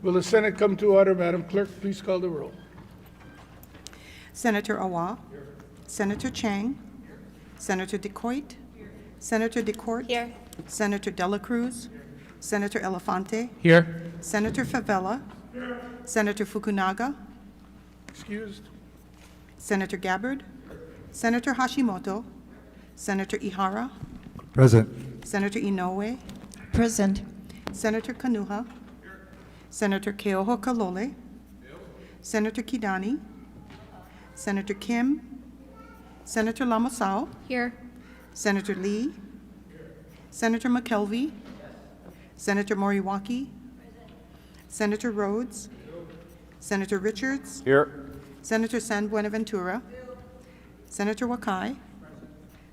Will the Senate come to order? Madam Clerk, please call the roll. Senator Awa. Senator Chang. Senator DeCoit. Senator DeCourt. Here. Senator Dela Cruz. Senator Elefante. Here. Senator Favela. Senator Fukunaga. Excused. Senator Gabbard. Senator Hashimoto. Senator Ihara. Present. Senator Inoue. Present. Senator Kanuha. Senator Keoho Kalole. Senator Kidani. Senator Kim. Senator Lamasao. Here. Senator Lee. Senator McKelvey. Senator Moriwaki. Senator Rhodes. Senator Richards. Here. Senator San Buenaventura. Senator Wakai.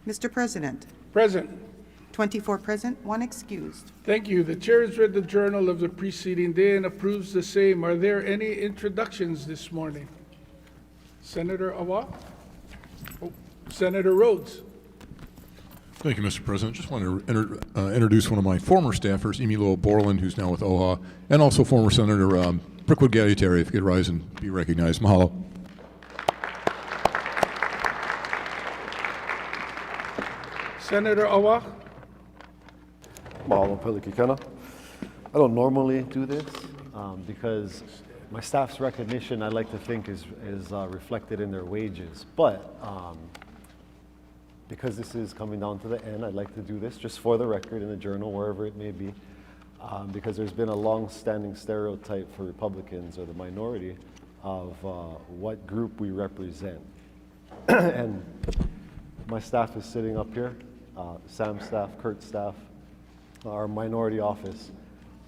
Mr. President, Present. 24 present, 1 excused. Thank you. The chair has read the journal of the preceding day and approves the same. Are there any introductions this morning? Senator Awa? Oh, Senator Rhodes? Thank you, Mr. President. Just want to introduce one of my former staffers, Emilio Borland, who's now with OHA, and also former Senator Brickwood Gallietari, if you could rise and be recognized. Mahalo. Senator Awa? Mahalo Pelikikena. I don't normally do this because my staff's recognition, I like to think, is reflected in their wages. But because this is coming down to the end, I'd like to do this just for the record in the journal, wherever it may be, because there's been a long-standing stereotype for Republicans or the minority of what group we represent. And my staff is sitting up here, Sam's staff, Kurt's staff, our minority office.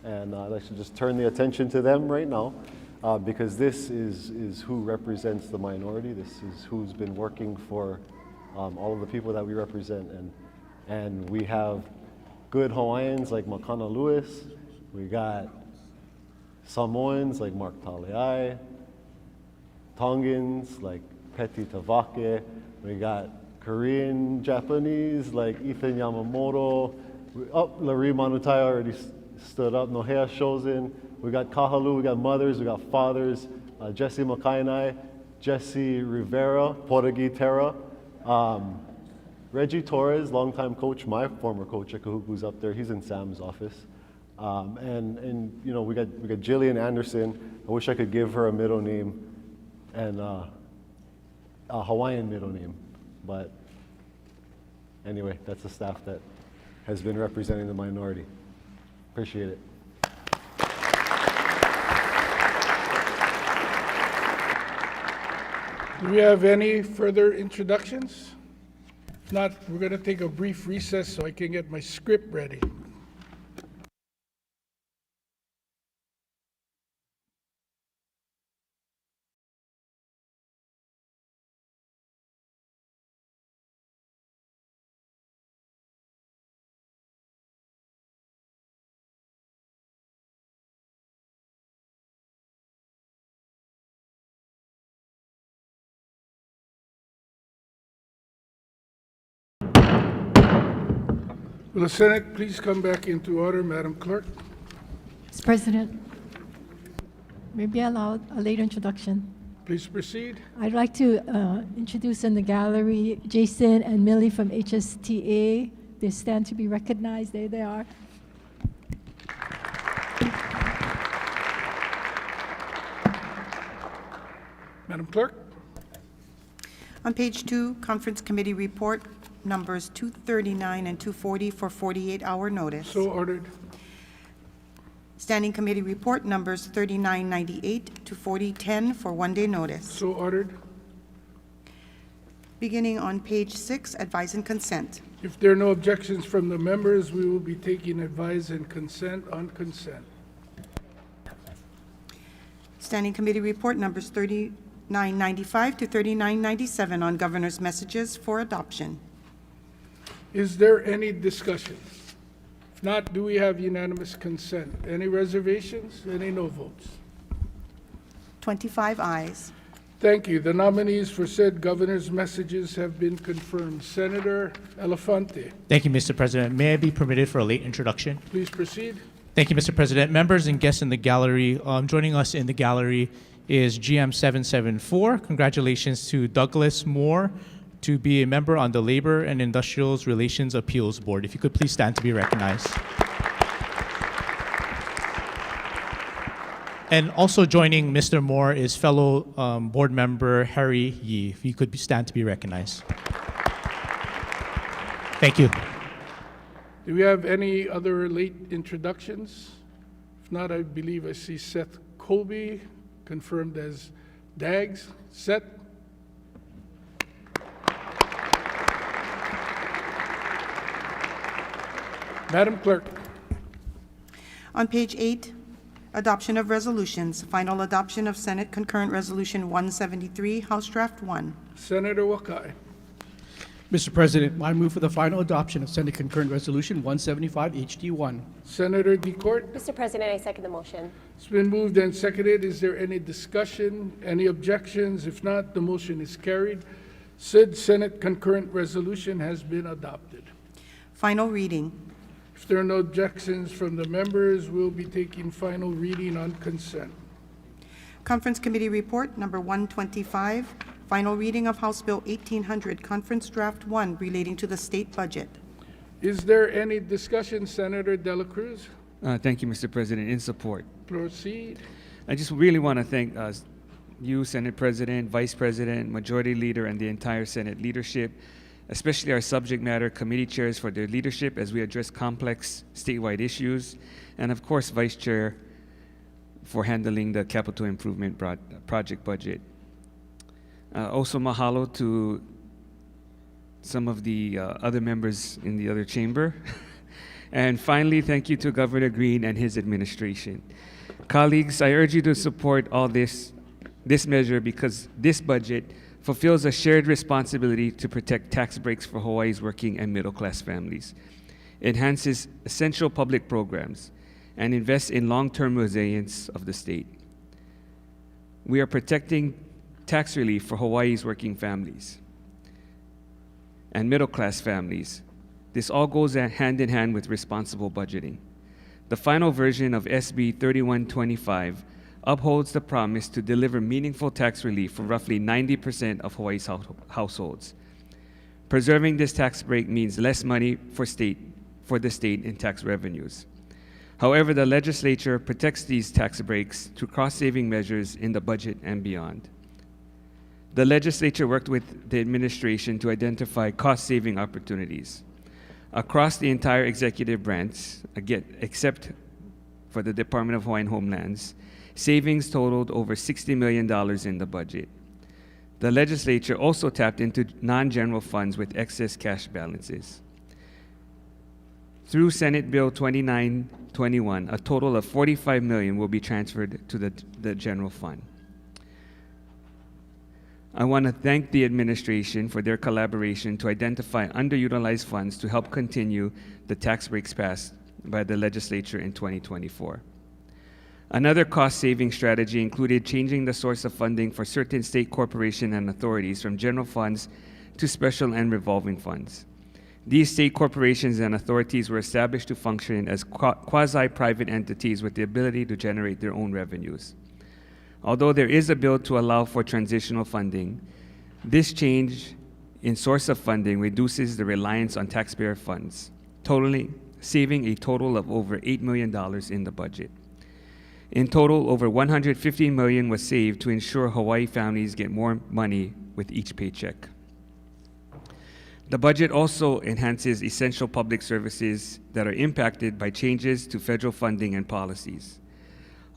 And I'd like to just turn the attention to them right now because this is who represents the minority. This is who's been working for all of the people that we represent. And we have good Hawaiians like Makana Lewis. We got Samoans like Mark Taleai, Tongans like Peti Tavake. We got Korean, Japanese like Ethan Yamamoto. Larry Manutai already stood up. Nohea Shozen. We got Kahalu, we got mothers, we got fathers. Jesse Makainai, Jesse Rivera, Portugi Terra. Reggie Torres, longtime coach, my former coach at Kahuku's up there. He's in Sam's office. And you know, we got Jillian Anderson. I wish I could give her a middle name and a Hawaiian middle name. But anyway, that's the staff that has been representing the minority. Appreciate it. Do we have any further introductions? If not, we're going to take a brief recess so I can get my script ready. Will the Senate please come back into order, Madam Clerk? Mr. President, may be allowed a later introduction. Please proceed. I'd like to introduce in the gallery Jason and Millie from HSTA. They stand to be recognized. There they are. Madam Clerk? On page 2, Conference Committee Report numbers 239 and 240 for 48-hour notice. So ordered. Standing Committee Report numbers 3998 to 4010 for 1-day notice. So ordered. Beginning on page 6, Advise and Consent. If there are no objections from the members, we will be taking advice and consent on consent. Standing Committee Report numbers 3995 to 3997 on Governor's Messages for adoption. Is there any discussion? If not, do we have unanimous consent? Any reservations? Any no votes? 25 ayes. Thank you. The nominees for said governor's messages have been confirmed. Senator Elefante, Thank you, Mr. President. May I be permitted for a late introduction? please proceed. Thank you, Mr. President. Members and guests in the gallery, joining us in the gallery is GM 774. Congratulations to Douglas Moore to be a member on the Labor and Industrial Relations Appeals Board. If you could please stand to be recognized. And also joining Mr. Moore is fellow board member Harry Yee. If you could stand to be recognized. Thank you. Do we have any other late introductions? If not, I believe I see Seth Colby, confirmed as Dags. Seth? Madam Clerk. On page 8, adoption of resolutions. Final adoption of Senate Concurrent Resolution 173, House Draft 1. Senator Wakai. Mr. President, I move for the final adoption of Senate Concurrent Resolution 175 HD1. Senator DeCourt. Mr. President, I second the motion. It's been moved and seconded. Is there any discussion, any objections? If not, the motion is carried. Said Senate concurrent resolution has been adopted. Final reading. If there are no objections from the members, we'll be taking final reading on consent. Conference Committee Report Number 125, final reading of House Bill 1800, Conference Draft 1 relating to the state budget. Is there any discussion, Senator De La Cruz? Thank you, Mr. President. In support. Proceed. I just really want to thank you, Senate President, Vice President, Majority Leader, and the entire Senate leadership, especially our subject matter committee chairs for their leadership as we address complex statewide issues, and of course, Vice Chair for handling the capital improvement project budget. Also, mahalo to some of the other members in the other chamber. And finally, thank you to Governor Green and his administration. Colleagues, I urge you to support all this measure because this budget fulfills a shared responsibility to protect tax breaks for Hawaii's working and middle-class families, enhances essential public programs, and invests in long-term resilience of the state. We are protecting tax relief for Hawaii's working families and middle-class families. This all goes hand in hand with responsible budgeting. The final version of SB 3125 upholds the promise to deliver meaningful tax relief for roughly 90% of Hawaii's households. Preserving this tax break means less money for the state in tax revenues. However, the legislature protects these tax breaks through cost-saving measures in the budget and beyond. The legislature worked with the administration to identify cost-saving opportunities. Across the entire executive branch, again, except for the Department of Hawaiian Homelands, savings totaled over $60 million in the budget. The legislature also tapped into non-general funds with excess cash balances. Through Senate Bill 2921, a total of $45 million will be transferred to the general fund. I want to thank the administration for their collaboration to identify underutilized funds to help continue the tax breaks passed by the legislature in 2024. Another cost-saving strategy included changing the source of funding for certain state corporations and authorities from general funds to special and revolving funds. These state corporations and authorities were established to function as quasi-private entities with the ability to generate their own revenues. Although there is a bill to allow for transitional funding, this change in source of funding reduces the reliance on taxpayer funds, saving a total of over $8 million in the budget. In total, over $150 million was saved to ensure Hawaii families get more money with each paycheck. The budget also enhances essential public services that are impacted by changes to federal funding and policies.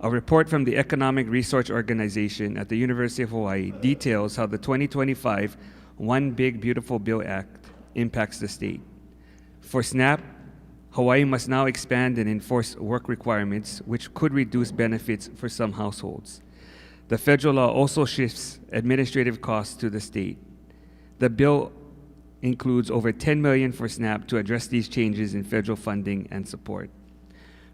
A report from the Economic Research Organization at the University of Hawaii details how the 2025 One Big Beautiful Bill Act impacts the state. For SNAP, Hawaii must now expand and enforce work requirements, which could reduce benefits for some households. The federal law also shifts administrative costs to the state. The bill includes over $10 million for SNAP to address these changes in federal funding and support.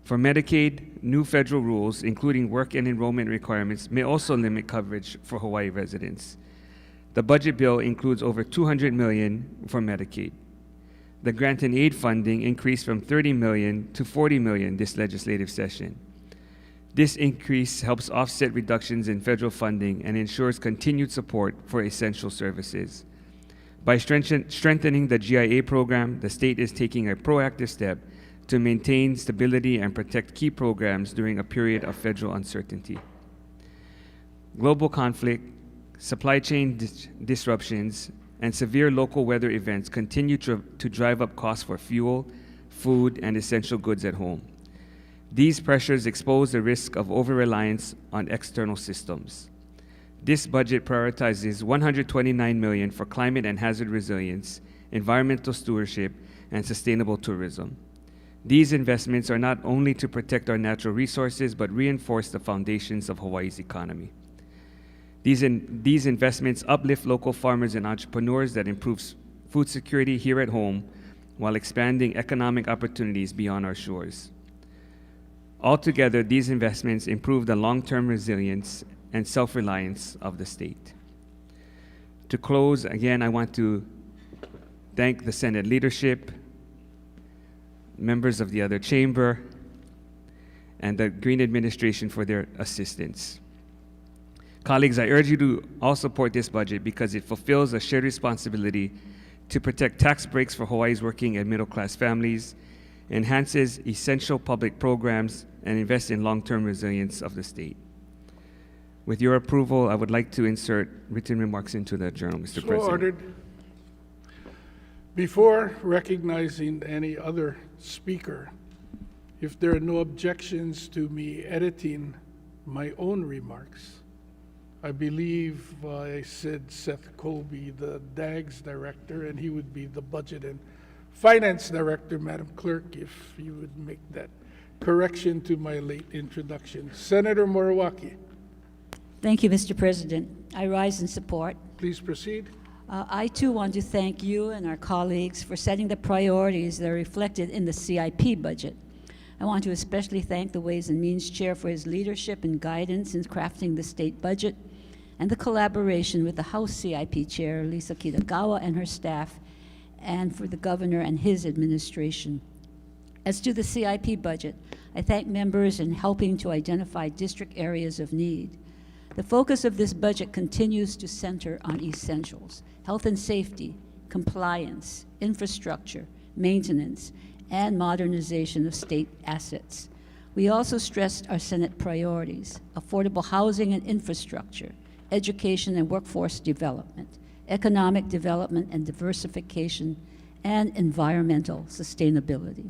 For Medicaid, new federal rules, including work and enrollment requirements, may also limit coverage for Hawaii residents. The budget bill includes over $200 million for Medicaid. The grant and aid funding increased from $30 million to $40 million this legislative session. This increase helps offset reductions in federal funding and ensures continued support for essential services. By strengthening the GIA program, the state is taking a proactive step to maintain stability and protect key programs during a period of federal uncertainty. Global conflict, supply chain disruptions, and severe local weather events continue to drive up costs for fuel, food, and essential goods at home. These pressures expose the risk of over-reliance on external systems. This budget prioritizes $129 million for climate and hazard resilience, environmental stewardship, and sustainable tourism. These investments are not only to protect our natural resources, but reinforce the foundations of Hawaii's economy. These investments uplift local farmers and entrepreneurs that improves food security here at home while expanding economic opportunities beyond our shores. Altogether, these investments improve the long-term resilience and self-reliance of the state. To close, again, I want to thank the Senate leadership, members of the other chamber, and the Green administration for their assistance. Colleagues, I urge you to all support this budget because it fulfills a shared responsibility to protect tax breaks for Hawaii's working and middle-class families, enhances essential public programs, and invests in long-term resilience of the state. With your approval, I would like to insert written remarks into the journal, Mr. President. So ordered. Before recognizing any other speaker, if there are no objections to me editing my own remarks, I believe I said Seth Colby, the DAGS director, and he would be the budget and finance director, Madam Clerk, if you would make that correction to my late introduction. Senator Morawaki, Thank you, Mr. President. I rise in support. please proceed. I too want to thank you and our colleagues for setting the priorities that are reflected in the CIP budget. I want to especially thank the Ways and Means Chair for his leadership and guidance in crafting the state budget, and the collaboration with the House CIP Chair, Lisa Kitagawa, and her staff, and for the Governor and his administration. As to the CIP budget, I thank members in helping to identify district areas of need. The focus of this budget continues to center on essentials: health and safety, compliance, infrastructure, maintenance, and modernization of state assets. We also stressed our Senate priorities: affordable housing and infrastructure, education and workforce development, economic development and diversification, and environmental sustainability.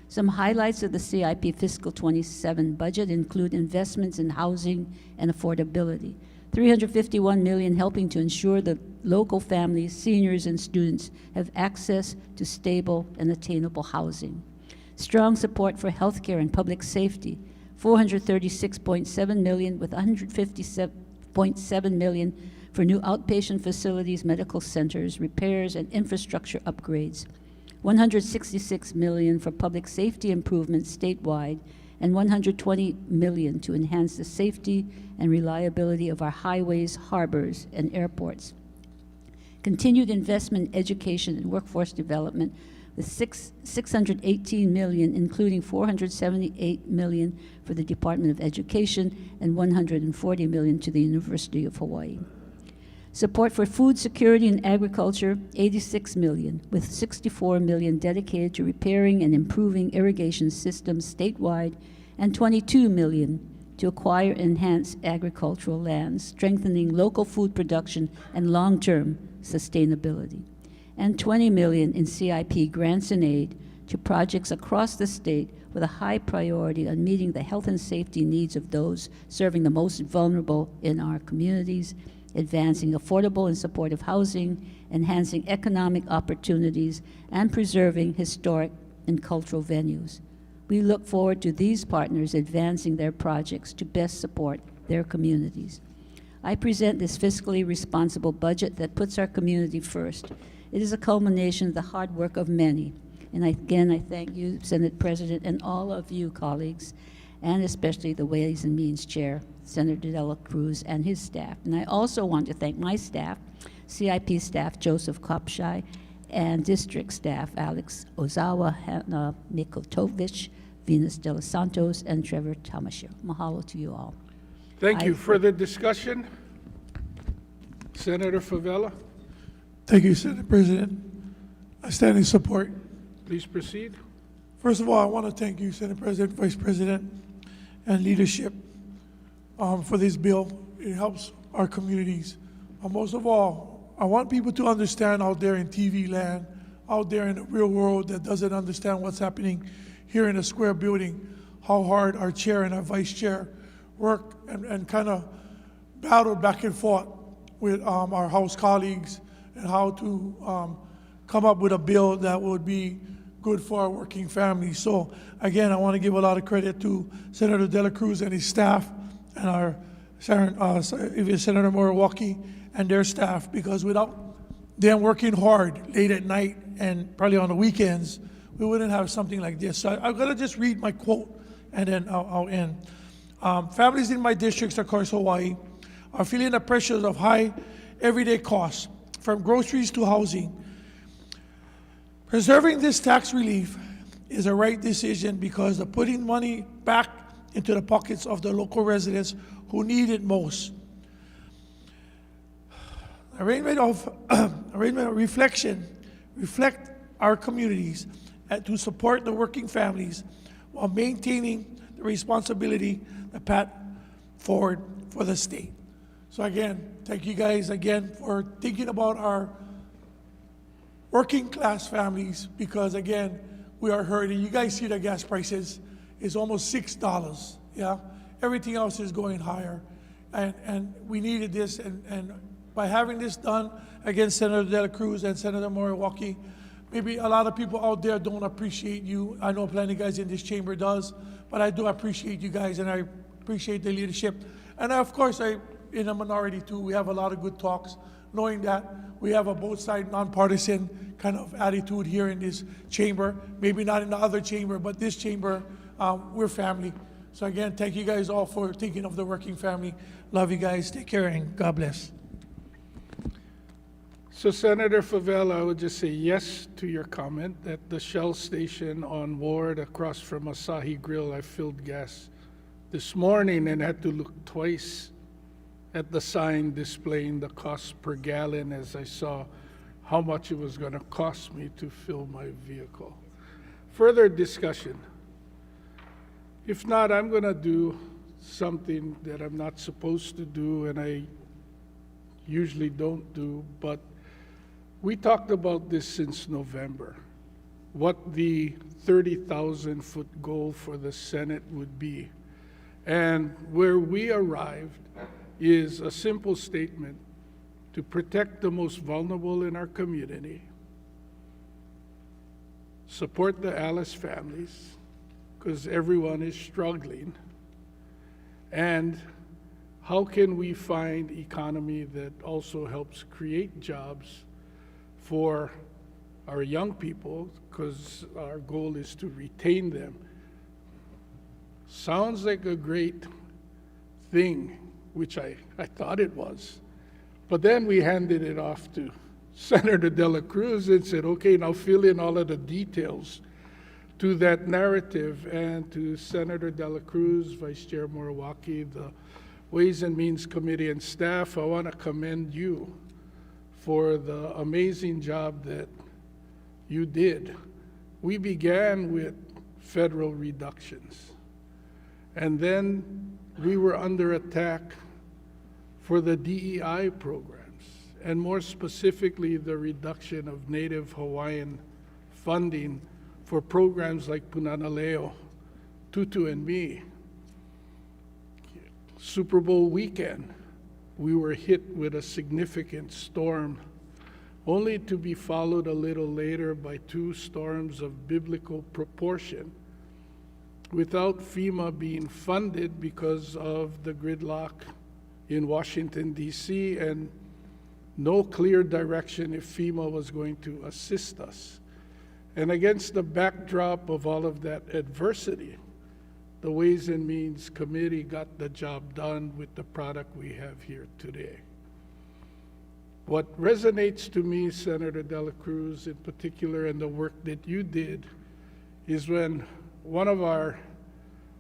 Some highlights of the CIP Fiscal 27 budget include investments in housing and affordability, $351 million helping to ensure that local families, seniors, and students have access to stable and attainable housing. Strong support for healthcare and public safety, $436.7 million with $157.7 million for new outpatient facilities, medical centers, repairs, and infrastructure upgrades. $166 million for public safety improvements statewide, and $120 million to enhance the safety and reliability of our highways, harbors, and airports. Continued investment in education and workforce development with $618 million, including $478 million for the Department of Education and $140 million to the University of Hawaii. Support for food security and agriculture, $86 million, with $64 million dedicated to repairing and improving irrigation systems statewide, and $22 million to acquire and enhance agricultural lands, strengthening local food production and long-term sustainability. And $20 million in CIP grants and aid to projects across the state with a high priority on meeting the health and safety needs of those serving the most vulnerable in our communities, advancing affordable and supportive housing, enhancing economic opportunities, and preserving historic and cultural venues. We look forward to these partners advancing their projects to best support their communities. I present this fiscally responsible budget that puts our community first. It is a culmination of the hard work of many. And again, I thank you, Senate President, and all of you colleagues, and especially the Ways and Means Chair, Senator De La Cruz, and his staff. And I also want to thank my staff, CIP staff, Joseph Kopshai, and district staff, Alex Ozawa, Hannah Mikotovich, Venus De Los Santos, and Trevor Tamashir. Mahalo to you all. Thank you. I- Further discussion? Senator Favela, Thank you, Senate President. I stand in support. please proceed. First of all, I want to thank you, Senate President, Vice President, and leadership for this bill. It helps our communities. Most of all, I want people to understand out there in TV land, out there in the real world that doesn't understand what's happening here in the square building, how hard our chair and our vice chair work and kind of battle back and forth with our House colleagues and how to come up with a bill that would be good for our working families. So again, I want to give a lot of credit to Senator De La Cruz and his staff and our Senator Moriwaki and their staff, because without them working hard late at night and probably on the weekends, we wouldn't have something like this. So I'm going to just read my quote and then I'll end. Families in my districts across Hawaii are feeling the pressures of high everyday costs, from groceries to housing. Preserving this tax relief is a right decision because of putting money back into the pockets of the local residents who need it most. Arrangement of reflect our communities and to support the working families while maintaining the responsibility that path forward for the state. So again, thank you guys again for thinking about our working class families, because again, we are hurting. You guys see the gas prices is almost $6, yeah? Everything else is going higher. And we needed this, and by having this done against Senator De La Cruz and Senator Moriwaki, maybe a lot of people out there don't appreciate you. I know plenty of guys in this chamber does, but I do appreciate you guys, and I appreciate the leadership. And of course, in a minority too, we have a lot of good talks, knowing that we have a both side nonpartisan kind of attitude here in this chamber. Maybe not in the other chamber, but this chamber, we're family. So again, thank you guys all for thinking of the working family. Love you guys. Take care and God bless. So Senator Favela, I would just say yes to your comment that the Shell station on Ward across from Asahi Grill, I filled gas this morning and had to look twice at the sign displaying the cost per gallon as I saw how much it was going to cost me to fill my vehicle. Further discussion? If not, I'm going to do something that I'm not supposed to do and I usually don't do, but we talked about this since November, what the 30,000-foot goal for the Senate would be. And where we arrived is a simple statement to protect the most vulnerable in our community, support the Alice families, because everyone is struggling, and how can we find economy that also helps create jobs for our young people, because our goal is to retain them. Sounds like a great thing, which I thought it was. But then we handed it off to Senator De La Cruz and said, okay, now fill in all of the details to that narrative. And to Senator De La Cruz, Vice Chair Moriwaki, the Ways and Means Committee and staff, I want to commend you for the amazing job that you did. We began with federal reductions, and then we were under attack for the DEI programs, and more specifically, the reduction of Native Hawaiian funding for programs like Punana Leo, Tutu and Me. Super Bowl weekend, we were hit with a significant storm, only to be followed a little later by 2 storms of biblical proportion, without FEMA being funded because of the gridlock in Washington, D.C., and no clear direction if FEMA was going to assist us. And against the backdrop of all of that adversity, the Ways and Means Committee got the job done with the product we have here today. What resonates to me, Senator De La Cruz in particular, and the work that you did, is when one of our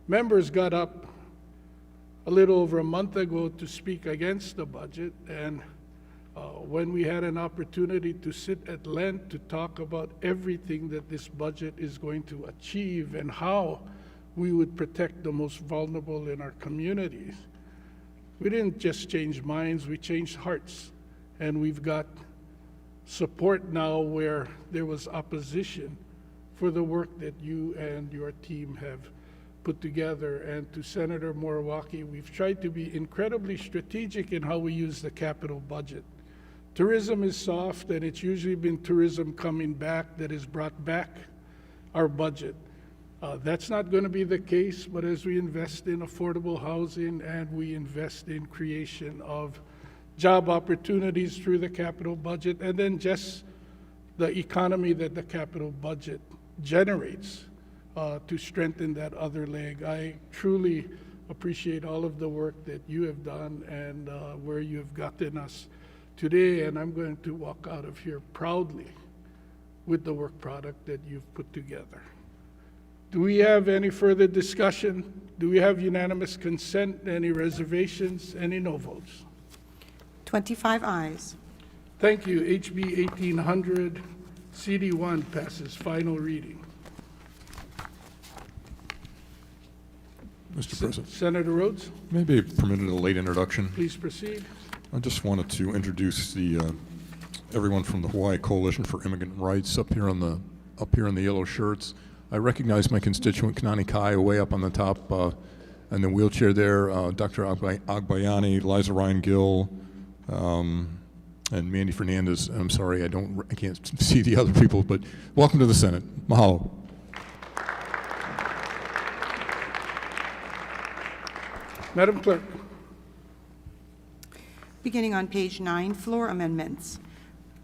members got up a little over a month ago to speak against the budget, and when we had an opportunity to sit at length to talk about everything that this budget is going to achieve and how we would protect the most vulnerable in our communities, we didn't just change minds, we changed hearts. And we've got support now where there was opposition for the work that you and your team have put together. And to Senator Moriwaki, we've tried to be incredibly strategic in how we use the capital budget. Tourism is soft, and it's usually been tourism coming back that has brought back our budget. That's not going to be the case, but as we invest in affordable housing and we invest in creation of job opportunities through the capital budget, and then just the economy that the capital budget generates to strengthen that other leg. I truly appreciate all of the work that you have done and where you have gotten us today, and I'm going to walk out of here proudly with the work product that you've put together. Do we have any further discussion? Do we have unanimous consent? Any reservations? Any no votes? 25 ayes. Thank you. HB 1800, CD1 passes final reading. Mr. President, Senator Rhodes, maybe permitted a late introduction. please proceed. I just wanted to introduce the everyone from the Hawaii Coalition for Immigrant Rights up here in the yellow shirts. I recognize my constituent Kanani Kai way up on the top in the wheelchair there. Dr. Agbayani, Liza Ryan Gill, and Mandy Fernandez. I'm sorry, I can't see the other people, but welcome to the Senate. Mahalo. Madam Clerk. Beginning on page 9, floor amendments.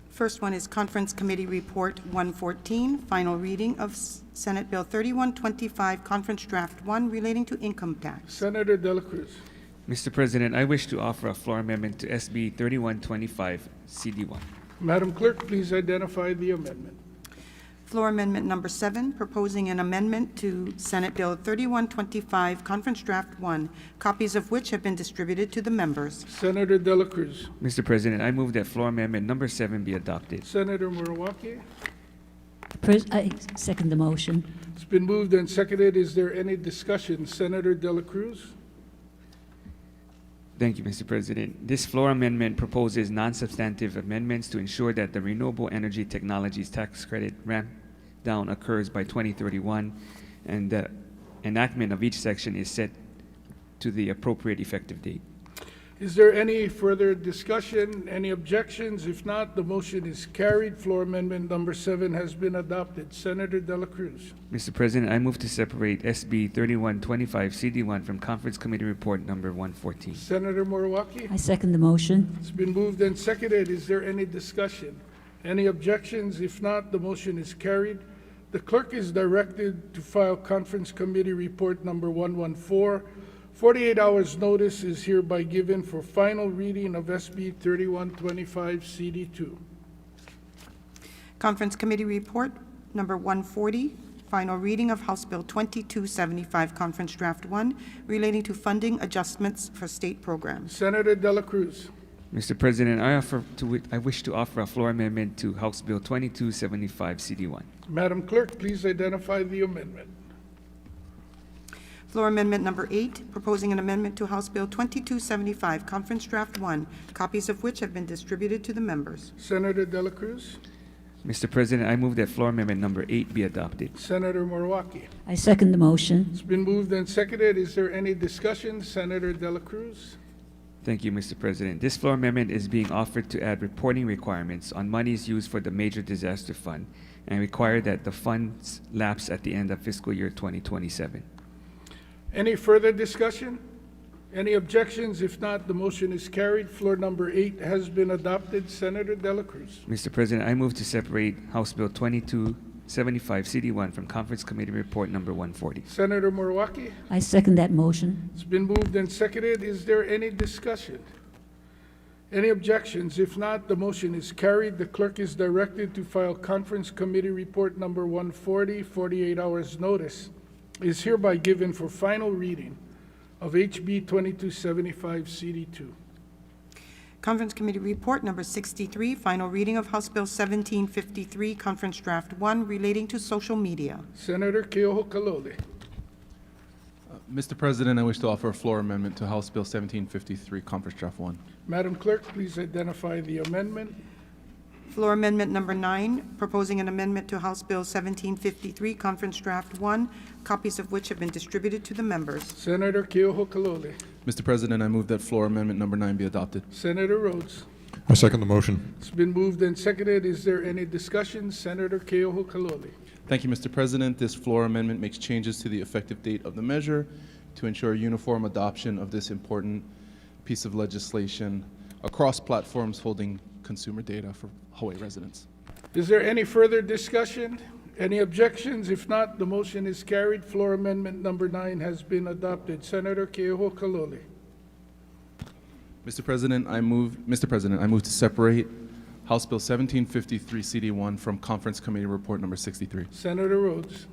First one is Conference Committee Report 114, final reading of Senate Bill 3125, Conference Draft 1 relating to income tax. Senator De La Cruz. Mr. President, I wish to offer a floor amendment to SB 3125, CD1. Madam Clerk, please identify the amendment. Floor Amendment Number 7, proposing an amendment to Senate Bill 3125, Conference Draft 1, copies of which have been distributed to the members. Senator De La Cruz. Mr. President, I move that floor amendment number 7 be adopted. Senator Moriwaki. I second the motion. It's been moved and seconded. Is there any discussion? Senator De La Cruz. Thank you, Mr. President. This floor amendment proposes non-substantive amendments to ensure that the Renewable Energy Technologies Tax Credit ramp down occurs by 2031, and the enactment of each section is set to the appropriate effective date. Is there any further discussion? Any objections? If not, the motion is carried. Floor Amendment Number 7 has been adopted. Senator De La Cruz. Mr. President, I move to separate SB 3125 CD1 from Conference Committee Report number 114. Senator Moriwaki. I second the motion. It's been moved and seconded. Is there any discussion? Any objections? If not, the motion is carried. The clerk is directed to file Conference Committee Report number 114. 48 hours notice is hereby given for final reading of SB 3125 CD2. Conference Committee Report Number 140, final reading of House Bill 2275, Conference Draft 1, relating to funding adjustments for state programs. Senator De La Cruz. Mr. President, I wish to offer a floor amendment to House Bill 2275 CD1. Madam Clerk, please identify the amendment. Floor Amendment Number 8, proposing an amendment to House Bill 2275, Conference Draft 1, copies of which have been distributed to the members. Senator De La Cruz. Mr. President, I move that floor amendment number 8 be adopted. Senator Moriwaki. I second the motion. It's been moved and seconded. Is there any discussion? Senator De La Cruz. Thank you, Mr. President. This floor amendment is being offered to add reporting requirements on monies used for the Major Disaster Fund and require that the funds lapse at the end of fiscal year 2027. Any further discussion? Any objections? If not, the motion is carried. Floor number 8 has been adopted. Senator De La Cruz. Mr. President, I move to separate House Bill 2275 CD1 from Conference Committee Report number 140. Senator Moriwaki. I second that motion. It's been moved and seconded. Is there any discussion? Any objections? If not, the motion is carried. The clerk is directed to file Conference Committee Report Number 140, 48 hours notice is hereby given for final reading of HB 2275 CD2. Conference Committee Report Number 63, final reading of House Bill 1753, Conference Draft 1, relating to social media. Senator Keohokalole. Mr. President, I wish to offer a floor amendment to House Bill 1753, Conference Draft 1. Madam Clerk, please identify the amendment. Floor Amendment Number 9, proposing an amendment to House Bill 1753, Conference Draft 1, copies of which have been distributed to the members. Senator Keohokalole. Mr. President, I move that floor amendment number 9 be adopted. Senator Rhodes. I second the motion. It's been moved and seconded. Is there any discussion? Senator Keohokalole. Thank you, Mr. President. This floor amendment makes changes to the effective date of the measure to ensure uniform adoption of this important piece of legislation across platforms holding consumer data for Hawaii residents. Is there any further discussion? Any objections? If not, the motion is carried. Floor Amendment Number 9 has been adopted. Senator Keohokalole. Mr. President, I move to separate House Bill 1753 CD1 from Conference Committee Report Number 63. Senator Rhodes.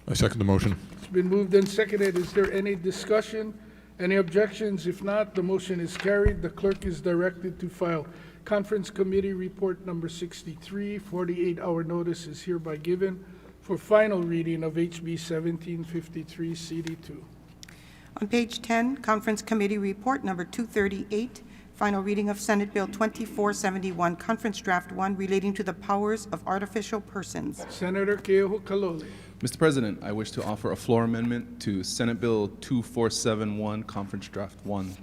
I second the motion. It's been moved and seconded. Is there any discussion? Any objections? If not, the motion is carried. The clerk is directed to file Conference Committee Report Number 63. 48-hour notice is hereby given for final reading of HB 1753 CD2. On page 10, Conference Committee Report Number 238, final reading of Senate Bill 2471, Conference Draft 1, relating to the powers of artificial persons. Senator Keohokalole. Mr. President, I wish to offer a floor amendment to Senate Bill 2471, Conference Draft 1.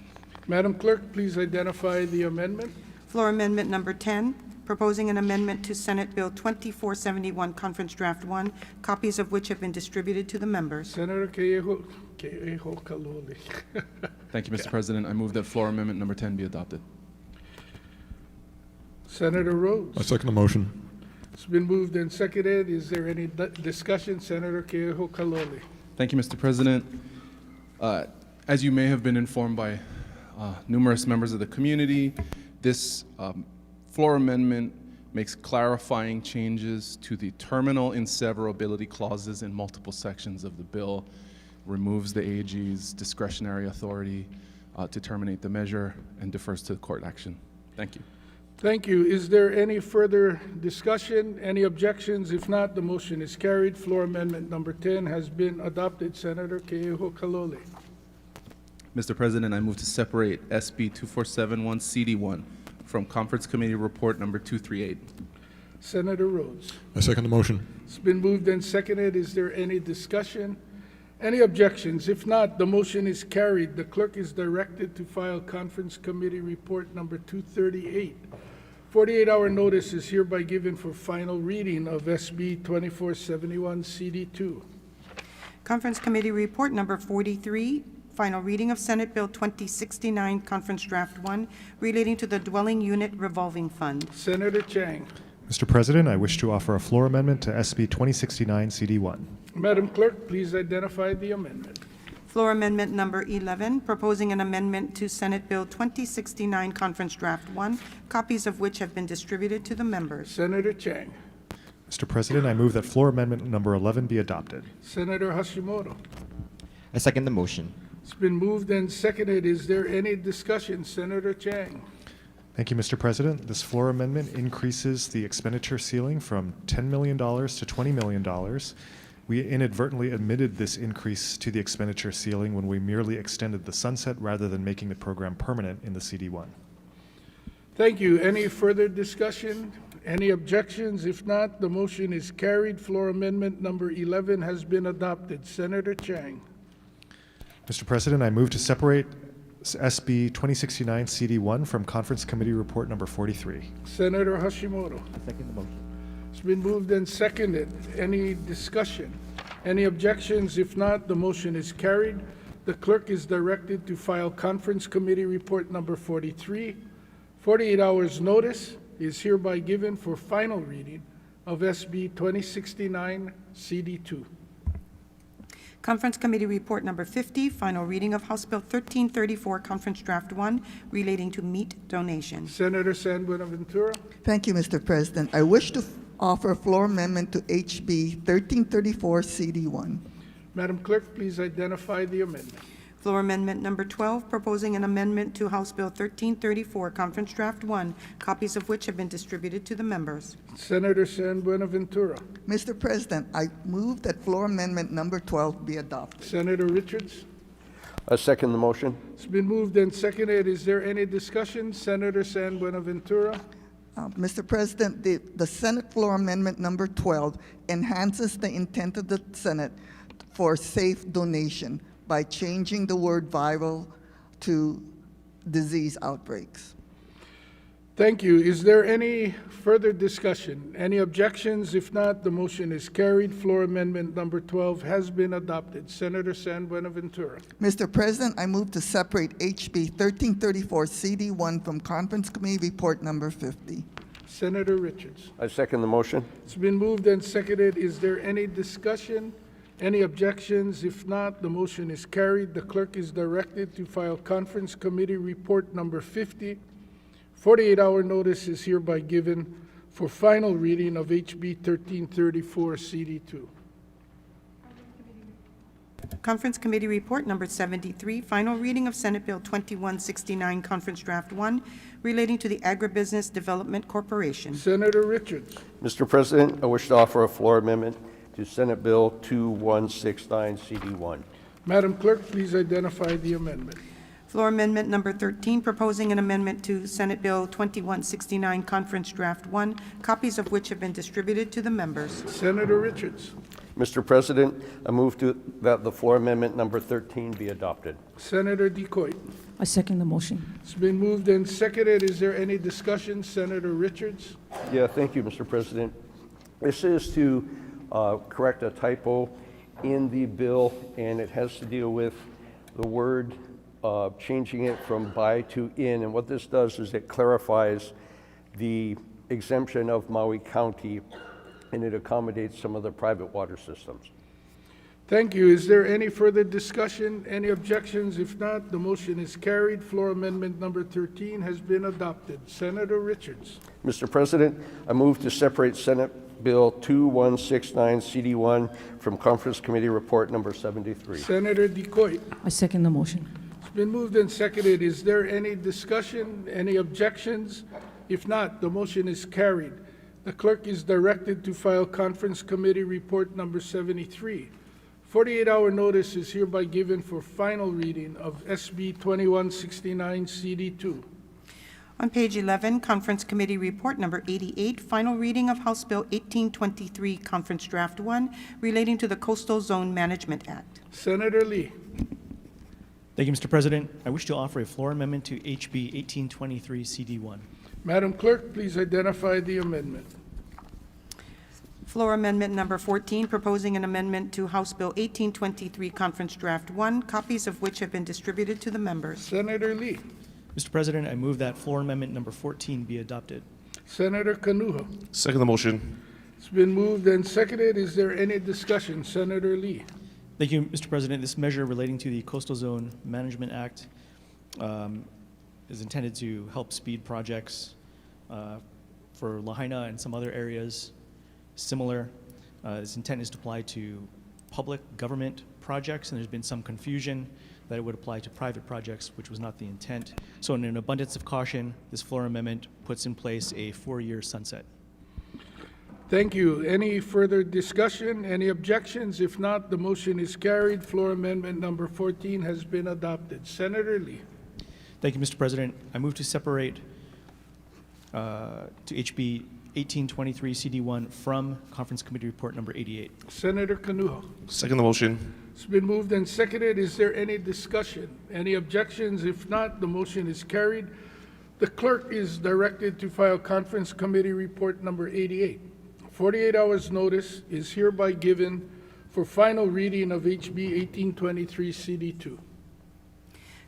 Madam Clerk, please identify the amendment. Floor Amendment Number 10, proposing an amendment to Senate Bill 2471, Conference Draft 1, copies of which have been distributed to the members. Senator Keohokalole. Thank you, Mr. President. I move that floor amendment number 10 be adopted. Senator Rhodes. I second the motion. It's been moved and seconded. Is there any discussion? Senator Keohokalole. Thank you, Mr. President. As you may have been informed by numerous members of the community, this floor amendment makes clarifying changes to the terminal inseverability clauses in multiple sections of the bill, removes the AG's discretionary authority to terminate the measure, and defers to court action. Thank you. Thank you. Is there any further discussion? Any objections? If not, the motion is carried. Floor Amendment Number 10 has been adopted. Senator Keohokalole. Mr. President, I move to separate SB 2471 CD1 from Conference Committee Report Number 238. Senator Rhodes. I second the motion. It's been moved and seconded. Is there any discussion? Any objections? If not, the motion is carried. The clerk is directed to file Conference Committee Report Number 238. 48-hour notice is hereby given for final reading of SB 2471 CD2. Conference Committee Report Number 43, final reading of Senate Bill 2069, Conference Draft 1, relating to the Dwelling Unit Revolving Fund. Senator Chang. Mr. President, I wish to offer a floor amendment to SB 2069 CD1. Madam Clerk, please identify the amendment. Floor Amendment Number 11, proposing an amendment to Senate Bill 2069, Conference Draft 1, copies of which have been distributed to the members. Senator Chang. Mr. President, I move that floor amendment number 11 be adopted. Senator Hashimoto. I second the motion. It's been moved and seconded. Is there any discussion? Senator Chang. Thank you, Mr. President. This floor amendment increases the expenditure ceiling from $10 million to $20 million. We inadvertently admitted this increase to the expenditure ceiling when we merely extended the sunset rather than making the program permanent in the CD1. Thank you. Any further discussion? Any objections? If not, the motion is carried. Floor Amendment Number 11 has been adopted. Senator Chang. Mr. President, I move to separate SB 2069 CD1 from Conference Committee Report Number 43. Senator Hashimoto. I second the motion. It's been moved and seconded. Any discussion? Any objections? If not, the motion is carried. The clerk is directed to file Conference Committee Report Number 43. 48 hours notice is hereby given for final reading of SB 2069 CD2. Conference Committee Report Number 50, final reading of House Bill 1334, Conference Draft 1, relating to meat donation. Senator San Buenaventura. Thank you, Mr. President. I wish to offer a floor amendment to HB 1334 CD1. Madam Clerk, please identify the amendment. Floor Amendment Number 12, proposing an amendment to House Bill 1334, Conference Draft 1, copies of which have been distributed to the members. Senator San Buenaventura. Mr. President, I move that floor amendment number 12 be adopted. Senator Richards. I second the motion. It's been moved and seconded. Is there any discussion? Senator San Buenaventura. Mr. President, the Senate floor amendment number 12 enhances the intent of the Senate for safe donation by changing the word viral to disease outbreaks. Thank you. Is there any further discussion? Any objections? If not, the motion is carried. Floor amendment number 12 has been adopted. Senator San Buenaventura. Mr. President, I move to separate HB 1334 CD1 from Conference Committee Report number 50. Senator Richards. I second the motion. It's been moved and seconded. Is there any discussion? Any objections? If not, the motion is carried. The clerk is directed to file Conference Committee Report number 50. 48-hour notice is hereby given for final reading of HB 1334 CD2. Conference Committee Report Number 73, final reading of Senate Bill 2169, Conference Draft 1, relating to the Agribusiness Development Corporation. Senator Richards. Mr. President, I wish to offer a floor amendment to Senate Bill 2169 CD1. Madam Clerk, please identify the amendment. Floor Amendment Number 13, proposing an amendment to Senate Bill 2169, Conference Draft 1, copies of which have been distributed to the members. Senator Richards. Mr. President, I move that the floor amendment number 13 be adopted. Senator DeCoit. I second the motion. It's been moved and seconded. Is there any discussion? Senator Richards. Yeah, thank you, Mr. President. This is to correct a typo in the bill, and it has to deal with the word changing it from by to in. And what this does is it clarifies the exemption of Maui County, and it accommodates some of the private water systems. Thank you. Is there any further discussion? Any objections? If not, the motion is carried. Floor amendment number 13 has been adopted. Senator Richards. Mr. President, I move to separate Senate Bill 2169 CD1 from Conference Committee Report number 73. Senator DeCoit. I second the motion. It's been moved and seconded. Is there any discussion? Any objections? If not, the motion is carried. The clerk is directed to file Conference Committee Report number 73. 48-hour notice is hereby given for final reading of SB 2169 CD2. On page 11, Conference Committee Report Number 88, final reading of House Bill 1823, Conference Draft 1, relating to the Coastal Zone Management Act. Senator Lee. Thank you, Mr. President. I wish to offer a floor amendment to HB 1823 CD1. Madam Clerk, please identify the amendment. Floor Amendment Number 14, proposing an amendment to House Bill 1823, Conference Draft 1, copies of which have been distributed to the members. Senator Lee. Mr. President, I move that floor amendment number 14 be adopted. Senator Kanuha. Second the motion. It's been moved and seconded. Is there any discussion? Senator Lee. Thank you, Mr. President. This measure relating to the Coastal Zone Management Act is intended to help speed projects for Lahaina and some other areas similar. Its intent is to apply to public government projects, and there's been some confusion that it would apply to private projects, which was not the intent. So in an abundance of caution, this floor amendment puts in place a 4-year sunset. Thank you. Any further discussion? Any objections? If not, the motion is carried. Floor amendment number 14 has been adopted. Senator Lee. Thank you, Mr. President. I move to separate to HB 1823 CD1 from Conference Committee Report number 88. Senator Kanuha. Second the motion. It's been moved and seconded. Is there any discussion? Any objections? If not, the motion is carried. The clerk is directed to file Conference Committee Report number 88. 48 hours notice is hereby given for final reading of HB 1823 CD2.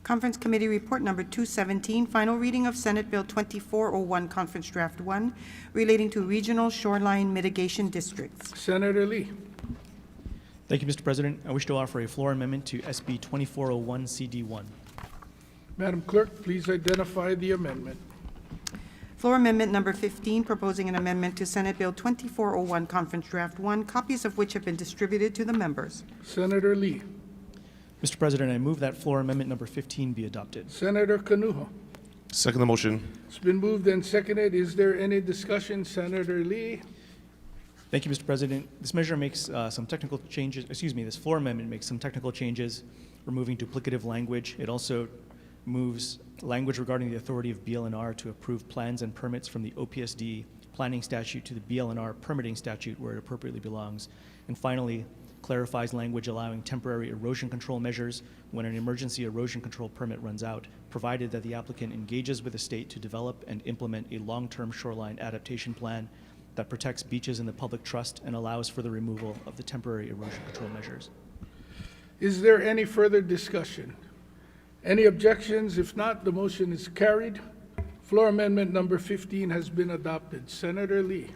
Conference Committee Report Number 217, final reading of Senate Bill 2401, Conference Draft 1, relating to regional shoreline mitigation districts. Senator Lee. Thank you, Mr. President. I wish to offer a floor amendment to SB 2401 CD1. Madam Clerk, please identify the amendment. Floor Amendment Number 15, proposing an amendment to Senate Bill 2401, Conference Draft 1, copies of which have been distributed to the members. Senator Lee. Mr. President, I move that floor amendment number 15 be adopted. Senator Kanuha. Second the motion. It's been moved and seconded. Is there any discussion? Senator Lee. Thank you, Mr. President. This measure makes some technical changes, this floor amendment makes some technical changes, removing duplicative language. It also moves language regarding the authority of BLNR to approve plans and permits from the OPSD planning statute to the BLNR permitting statute where it appropriately belongs. And finally, clarifies language allowing temporary erosion control measures when an emergency erosion control permit runs out, provided that the applicant engages with the state to develop and implement a long-term shoreline adaptation plan that protects beaches in the public trust and allows for the removal of the temporary erosion control measures. Is there any further discussion? Any objections? If not, the motion is carried. Floor Amendment Number 15 has been adopted. Senator Lee.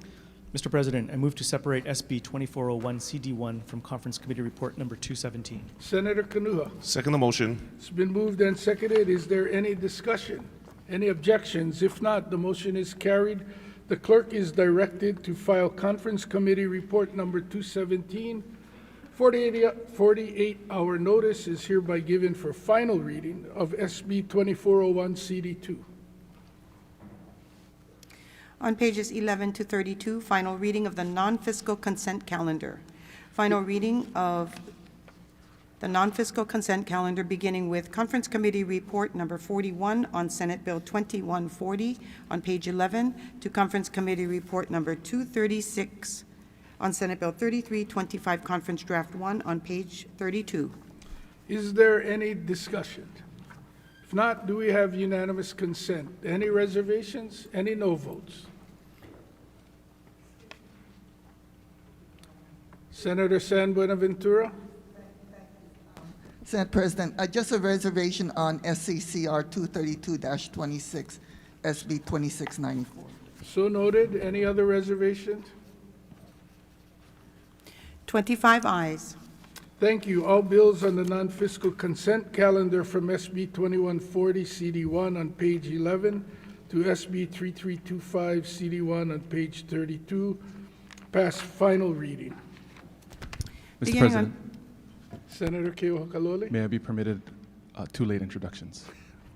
Mr. President, I move to separate SB 2401 CD1 from Conference Committee Report Number 217. Senator Kanuha. Second the motion. It's been moved and seconded. Is there any discussion? Any objections? If not, the motion is carried. The clerk is directed to file Conference Committee Report Number 217. 48-hour notice is hereby given for final reading of SB 2401 CD2. On pages 11 to 32, final reading of the non-fiscal consent calendar. Final reading of the non-fiscal consent calendar beginning with Conference Committee Report Number 41 on Senate Bill 2140 on page 11 to Conference Committee Report Number 236 on Senate Bill 3325 Conference Draft 1 on page 32. Is there any discussion? If not, do we have unanimous consent? Any reservations? Any no votes? Senator San Buenaventura. Senate President, just a reservation on SCCR 232-26, SB 2694. So noted. Any other reservations? 25 ayes. Thank you. All bills on the non-fiscal consent calendar from SB 2140 CD1 on page 11 to SB 3325 CD1 on page 32 pass final reading. Mr. President, Senator Keohakalole. may I be permitted 2 late introductions?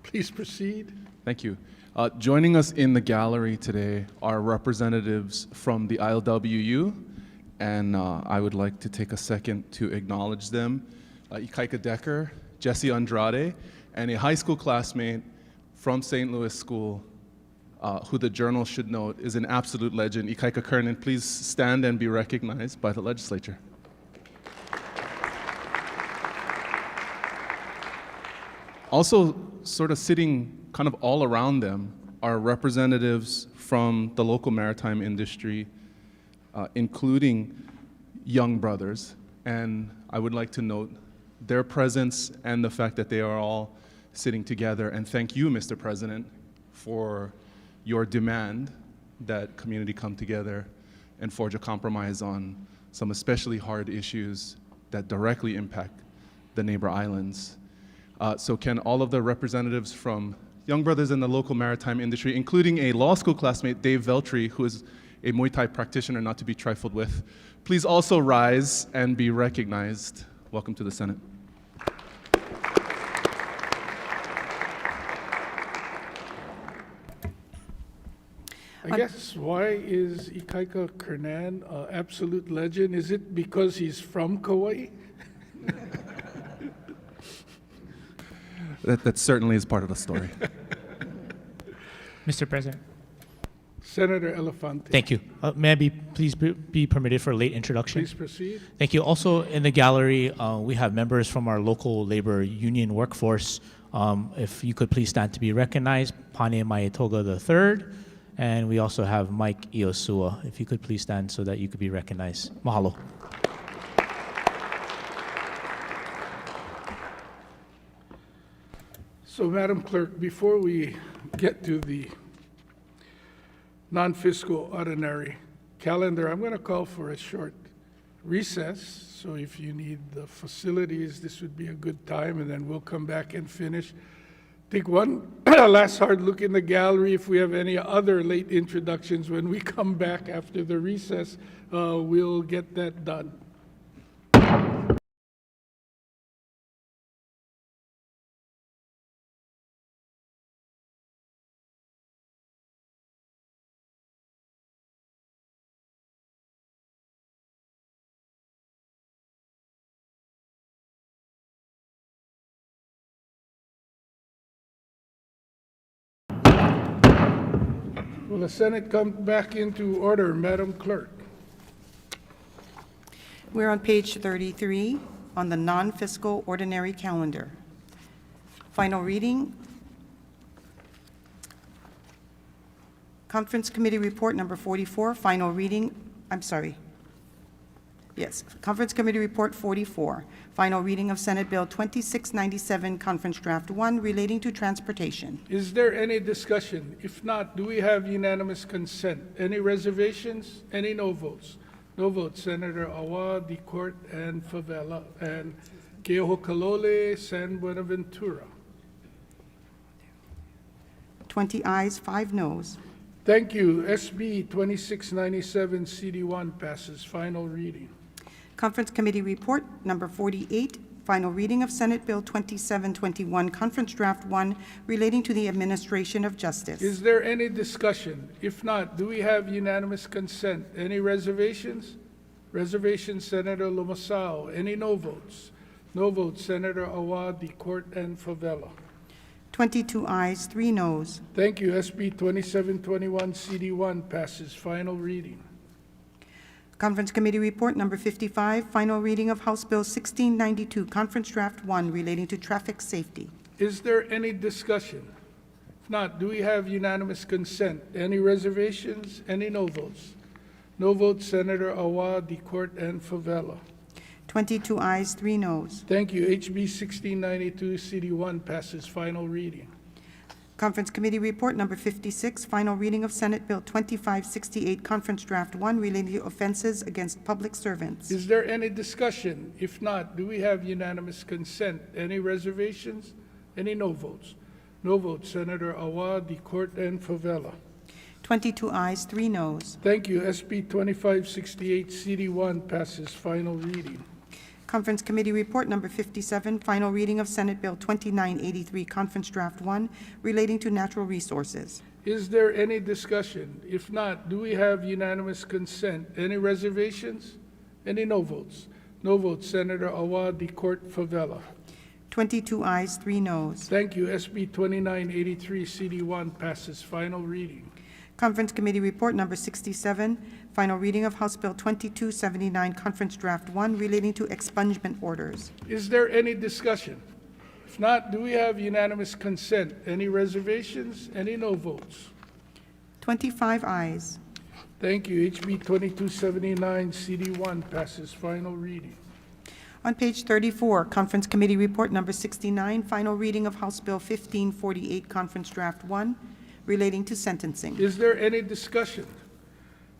Please proceed. Thank you. Joining us in the gallery today are representatives from the ILWU, and I would like to take a second to acknowledge them. Ikaika Decker, Jesse Andrade, and a high school classmate from St. Louis School, who the Journal should note is an absolute legend. Ikaika Kernan, please stand and be recognized by the legislature. Also, sort of sitting kind of all around them are representatives from the local maritime industry, including Young Brothers. And I would like to note their presence and the fact that they are all sitting together. And thank you, Mr. President, for your demand that community come together and forge a compromise on some especially hard issues that directly impact the neighbor islands. So can all of the representatives from Young Brothers in the local maritime industry, including a law school classmate, Dave Veltri, who is a Muay Thai practitioner not to be trifled with, please also rise and be recognized. Welcome to the Senate. I guess, why is Ikaika Kernan an absolute legend? Is it because he's from Kauai? That certainly is part of the story. Mr. President. Senator Elefante. Thank you. May I please be permitted for a late introduction? Please proceed. Thank you. Also in the gallery, we have members from our local labor union workforce. If you could please stand to be recognized, Pane Maetoga III, and we also have Mike Iosua. If you could please stand so that you could be recognized. Mahalo. So, Madam Clerk, before we get to the non-fiscal ordinary calendar, I'm going to call for a short recess. So if you need the facilities, this would be a good time, and then we'll come back and finish. Take one last hard look in the gallery. If we have any other late introductions when we come back after the recess, we'll get that done. Will the Senate come back into order, Madam Clerk? We're on page 33 on the non-fiscal ordinary calendar. Final reading. Conference Committee Report number 44, final reading, Conference Committee Report 44, final reading of Senate Bill 2697, Conference Draft 1, relating to transportation. Is there any discussion? If not, do we have unanimous consent? Any reservations? Any no votes? No votes. Senator Awa, Decourt, and Favela, and Keohokalole, San Buenaventura. 20 ayes, 5 noes. Thank you. SB 2697 CD1 passes. Final reading. Conference Committee Report number 48, final reading of Senate Bill 2721, Conference Draft 1, relating to the administration of justice. Is there any discussion? If not, do we have unanimous consent? Any reservations? Reservations, Senator Lumasao. Any no votes? No votes, Senator Awa, Decourt, and Favela. 22 ayes, 3 noes. Thank you. SB 2721 CD1 passes. Final reading. Conference Committee Report number 55, final reading of House Bill 1692, Conference Draft 1, relating to traffic safety. Is there any discussion? If not, do we have unanimous consent? Any reservations? Any no votes? No votes, Senator Awa, Decourt, and Favela. 22 ayes, 3 noes. Thank you. HB 1692 CD1 passes. Final reading. Conference Committee Report number 56, final reading of Senate Bill 2568, Conference Draft 1, relating to offenses against public servants. Is there any discussion? If not, do we have unanimous consent? Any reservations? Any no votes? No votes, Senator Awa, Decourt, and Favela. 22 ayes, 3 noes. Thank you. SB 2568 CD1 passes. Final reading. Conference Committee Report number 57, final reading of Senate Bill 2983, Conference Draft 1, relating to natural resources. Is there any discussion? If not, do we have unanimous consent? Any reservations? Any no votes? No votes, Senator Awa, Decourt, Favela. 22 ayes, 3 noes. Thank you. SB 2983 CD1 passes. Final reading. Conference Committee Report number 67, final reading of House Bill 2279, Conference Draft 1, relating to expungement orders. Is there any discussion? If not, do we have unanimous consent? Any reservations? Any no votes? 25 ayes. Thank you. HB 2279 CD1 passes. Final reading. On page 34, Conference Committee Report number 69, final reading of House Bill 1548, Conference Draft 1, relating to sentencing. Is there any discussion?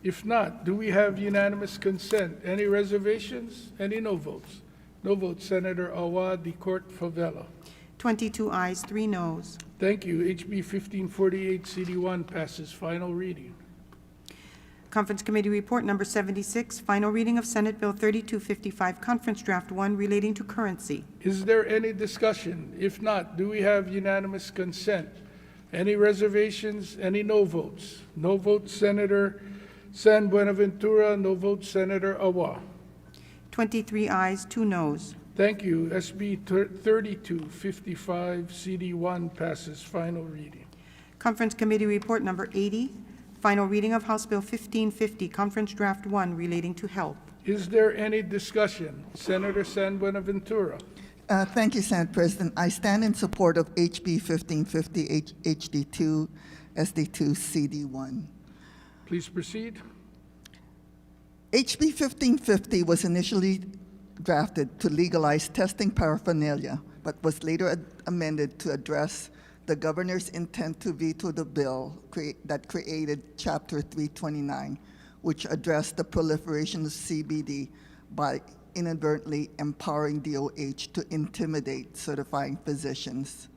If not, do we have unanimous consent? Any reservations? Any no votes? No votes, Senator Awa, Decourt, Favela. 22 ayes, 3 noes. Thank you. HB 1548 CD1 passes. Final reading. Conference Committee Report number 76, final reading of Senate Bill 3255, Conference Draft 1, relating to currency. Is there any discussion? If not, do we have unanimous consent? Any reservations? Any no votes? No votes, Senator San Buenaventura. No votes, Senator Awa. 23 ayes, 2 noes. Thank you. SB 3255 CD1 passes. Final reading. Conference Committee Report number 80, final reading of House Bill 1550, Conference Draft 1, relating to health. Is there any discussion? Senator San Buenaventura. Thank you, Senate President. I stand in support of HB 1550 HD2 SD2 CD1. Please proceed. HB 1550 was initially drafted to legalize testing paraphernalia, but was later amended to address the governor's intent to veto the bill that created Chapter 329, which addressed the proliferation of CBD by inadvertently empowering DOH to intimidate certifying physicians.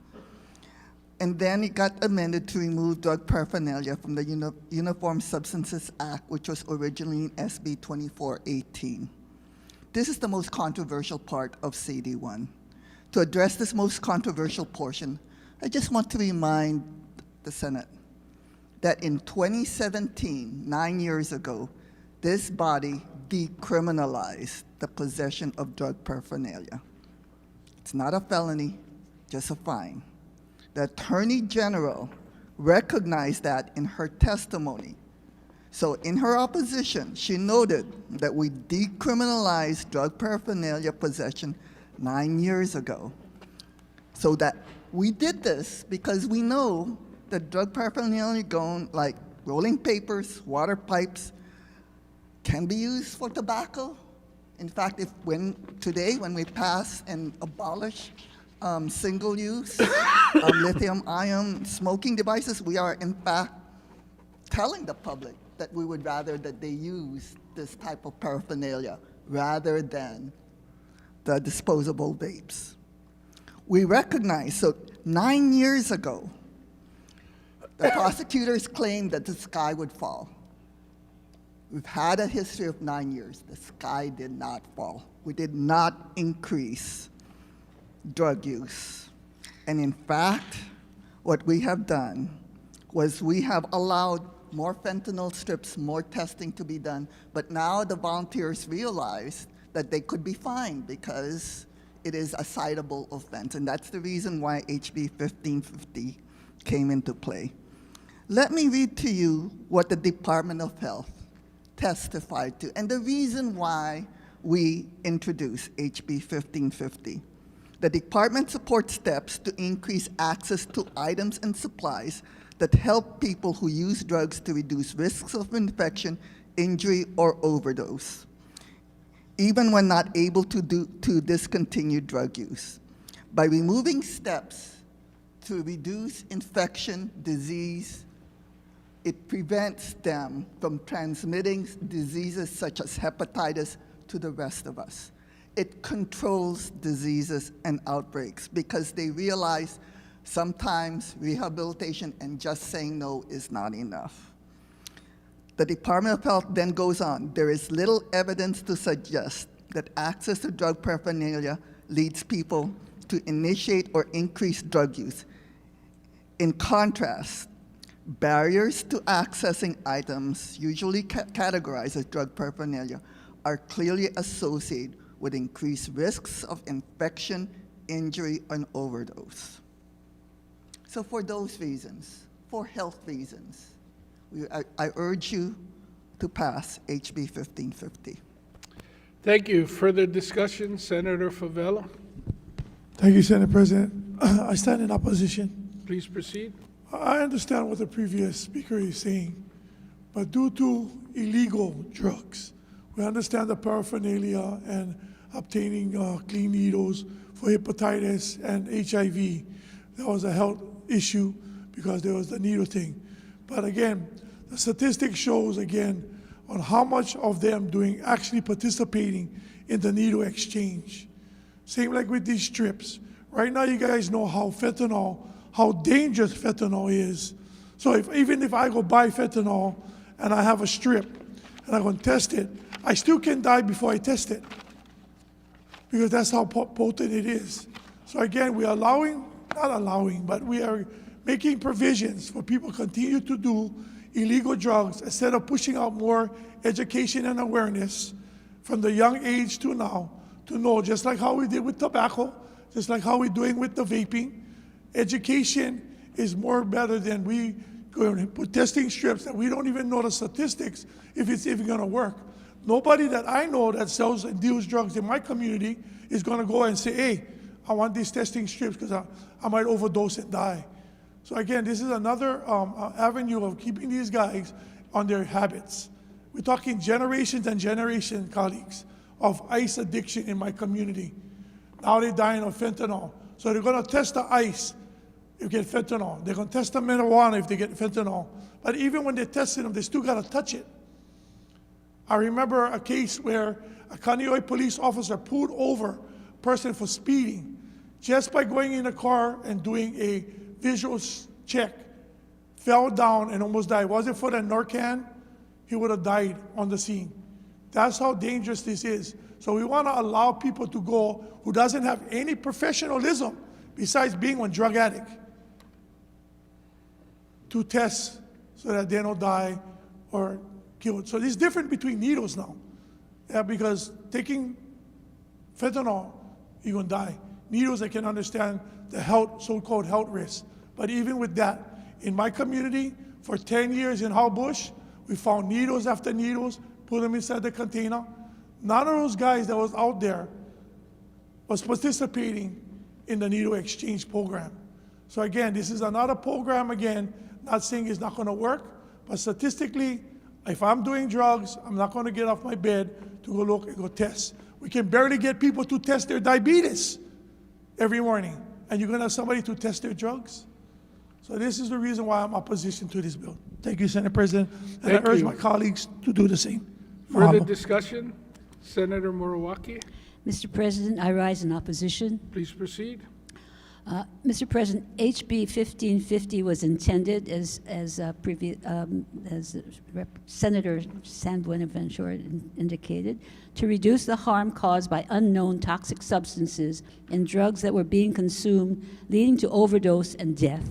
And then it got amended to remove drug paraphernalia from the Uniform Substances Act, which was originally in SB 2418. This is the most controversial part of CD1. To address this most controversial portion, I just want to remind the Senate that in 2017, 9 years ago, this body decriminalized the possession of drug paraphernalia. It's not a felony, just a fine. The Attorney General recognized that in her testimony. So in her opposition, she noted that we decriminalized drug paraphernalia possession 9 years ago. So that we did this because we know that drug paraphernalia going like rolling papers, water pipes, can be used for tobacco. In fact, today when we pass and abolish single-use lithium-ion smoking devices, we are in fact telling the public that we would rather that they use this type of paraphernalia rather than the disposable vapes. We recognize, so 9 years ago, the prosecutors claimed that the sky would fall. We've had a history of 9 years. The sky did not fall. We did not increase drug use. And in fact, what we have done was we have allowed more fentanyl strips, more testing to be done, but now the volunteers realize that they could be fined because it is a citable offense, and that's the reason why HB 1550 came into play. Let me read to you what the Department of Health testified to, and the reason why we introduced HB 1550. The department supports steps to increase access to items and supplies that help people who use drugs to reduce risks of infection, injury, or overdose, even when not able to discontinue drug use. By removing steps to reduce infection, disease, it prevents them from transmitting diseases such as hepatitis to the rest of us. It controls diseases and outbreaks because they realize sometimes rehabilitation and just saying no is not enough. The Department of Health then goes on, there is little evidence to suggest that access to drug paraphernalia leads people to initiate or increase drug use. In contrast, barriers to accessing items usually categorized as drug paraphernalia are clearly associated with increased risks of infection, injury, and overdose. So for those reasons, for health reasons, I urge you to pass HB 1550. Thank you. Further discussion, Senator Favela? Thank you, Senate President. I stand in opposition. Please proceed. I understand what the previous speaker is saying, but due to illegal drugs, we understand the paraphernalia and obtaining clean needles for hepatitis and HIV. That was a health issue because there was the needle thing. But again, the statistics shows again on how much of them actually participating in the needle exchange. Same like with these strips. Right now you guys know how dangerous fentanyl is. So even if I go buy fentanyl and I have a strip and I'm going to test it, I still can die before I test it because that's how potent it is. So again, we are we are making provisions for people to continue to do illegal drugs instead of pushing out more education and awareness from the young age to now to know, just like how we did with tobacco, just like how we're doing with the vaping. Education is more better than we going to put testing strips that we don't even know the statistics if it's even going to work. Nobody that I know that sells and deals drugs in my community is going to go and say, hey, I want these testing strips because I might overdose and die. So again, this is another avenue of keeping these guys on their habits. We're talking generations and generations, colleagues, of ice addiction in my community. Now they're dying of fentanyl. So they're going to test the ice if they get fentanyl. They're going to test the marijuana if they get fentanyl. But even when they're testing them, they still got to touch it. I remember a case where a Kaneohe police officer pulled over a person for speeding just by going in a car and doing a visual check, fell down and almost died. Wasn't for the Narcan, he would have died on the scene. That's how dangerous this is. So we want to allow people to go who doesn't have any professionalism besides being one drug addict to test so that they don't die or killed. So it's different between needles now. Yeah, because taking fentanyl, you're gonna die. Needles, I can understand the health, so-called health risks. But even with that, in my community, for 10 years in Howell Bush, we found needles after needles, put them inside the container. None of those guys that was out there was participating in the needle exchange program. So again, this is another program, again, not saying it's not gonna work, but statistically, if I'm doing drugs, I'm not gonna get off my bed to go look and go test. We can barely get people to test their diabetes every morning, and you're gonna have somebody to test their drugs? So this is the reason why I'm opposition to this bill. Thank you, Senate President, and Thank I urge you. my colleagues to do the same. Further Mahalo. discussion? Senator Moriwaki, Mr. President, I rise in opposition. please proceed. Mr. President, HB 1550 was intended, as Senator San Buenaventura indicated, to reduce the harm caused by unknown toxic substances in drugs that were being consumed, leading to overdose and death.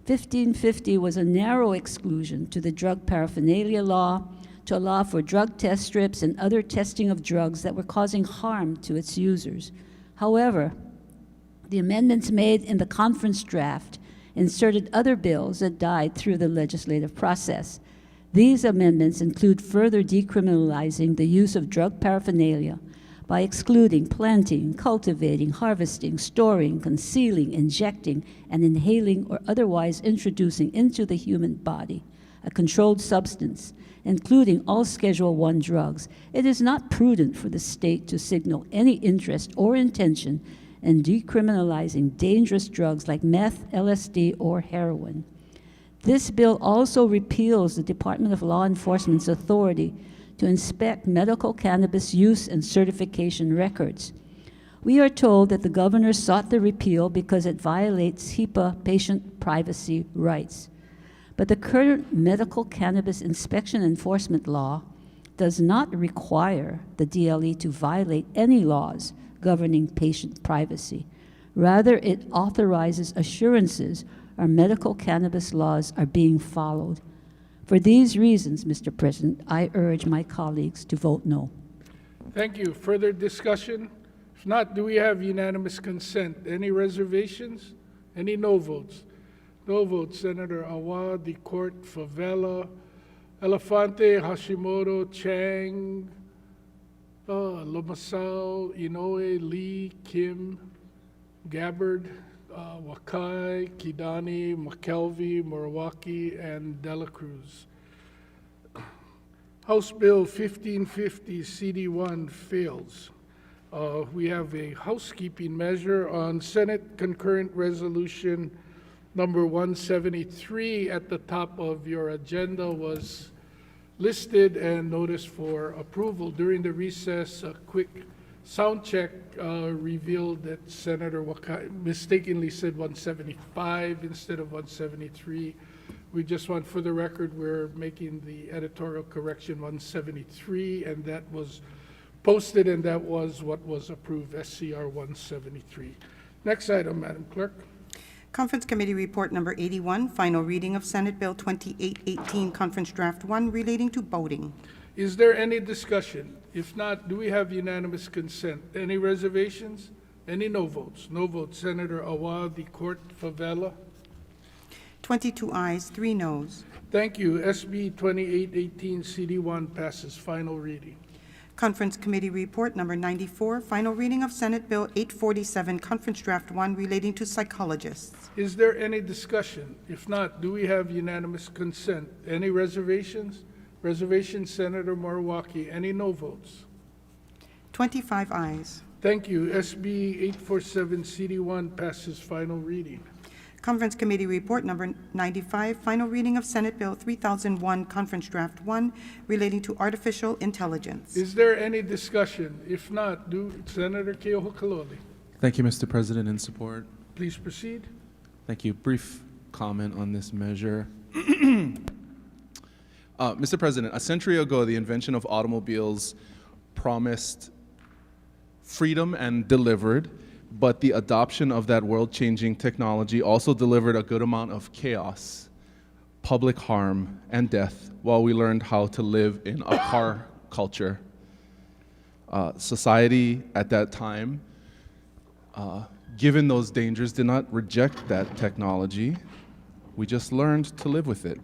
1550 was a narrow exclusion to the drug paraphernalia law to allow for drug test strips and other testing of drugs that were causing harm to its users. However, the amendments made in the conference draft inserted other bills that died through the legislative process. These amendments include further decriminalizing the use of drug paraphernalia by excluding planting, cultivating, harvesting, storing, concealing, injecting, and inhaling or otherwise introducing into the human body a controlled substance, including all Schedule I drugs. It is not prudent for the state to signal any interest or intention in decriminalizing dangerous drugs like meth, LSD, or heroin. This bill also repeals the Department of Law Enforcement's authority to inspect medical cannabis use and certification records. We are told that the governor sought the repeal because it violates HIPAA patient privacy rights. But the current medical cannabis inspection enforcement law does not require the DLE to violate any laws governing patient privacy. Rather, it authorizes assurances our medical cannabis laws are being followed. For these reasons, Mr. President, I urge my colleagues to vote no. Thank you. Further discussion? If not, do we have unanimous consent? Any reservations? Any no votes? No votes. Senator Awa, DeCourt, Favela, Elefante, Hashimoto, Chang, Lomasal, Inoue, Lee, Kim, Gabbard, Wakai, Kidani, McKelvey, Moriwaki, and Dela Cruz. House Bill 1550 CD1 fails. We have a housekeeping measure on Senate Concurrent Resolution number 173 at the top of your agenda was listed and noticed for approval. During the recess, a quick sound check revealed that Senator Wakai mistakenly said 175 instead of 173. We just want, for the record, we're making the editorial correction 173, and that was posted, and that was what was approved, SCR 173. Next item, Madam Clerk. Conference Committee Report Number 81, final reading of Senate Bill 2818, Conference Draft 1, relating to boating. Is there any discussion? If not, do we have unanimous consent? Any reservations? Any no votes? No votes. Senator Awa, DeCourt, Favela. 22 ayes, 3 noes. Thank you. SB 2818 CD1 passes final reading. Conference Committee Report Number 94, final reading of Senate Bill 847, Conference Draft 1, relating to psychologists. Is there any discussion? If not, do we have unanimous consent? Any reservations? Reservations, Senator Moriwaki. Any no votes? 25 ayes. Thank you. SB 847 CD1 passes final reading. Conference Committee Report Number 95, final reading of Senate Bill 3001, Conference Draft 1, relating to artificial intelligence. Is there any discussion? If not, Senator Keohokalole. Thank you, Mr. President. In support. Please proceed. Thank you. Brief comment on this measure. Mr. President, a century ago, the invention of automobiles promised freedom and delivered, but the adoption of that world-changing technology also delivered a good amount of chaos, public harm, and death while we learned how to live in a car culture. Society at that time, given those dangers, did not reject that technology. We just learned to live with it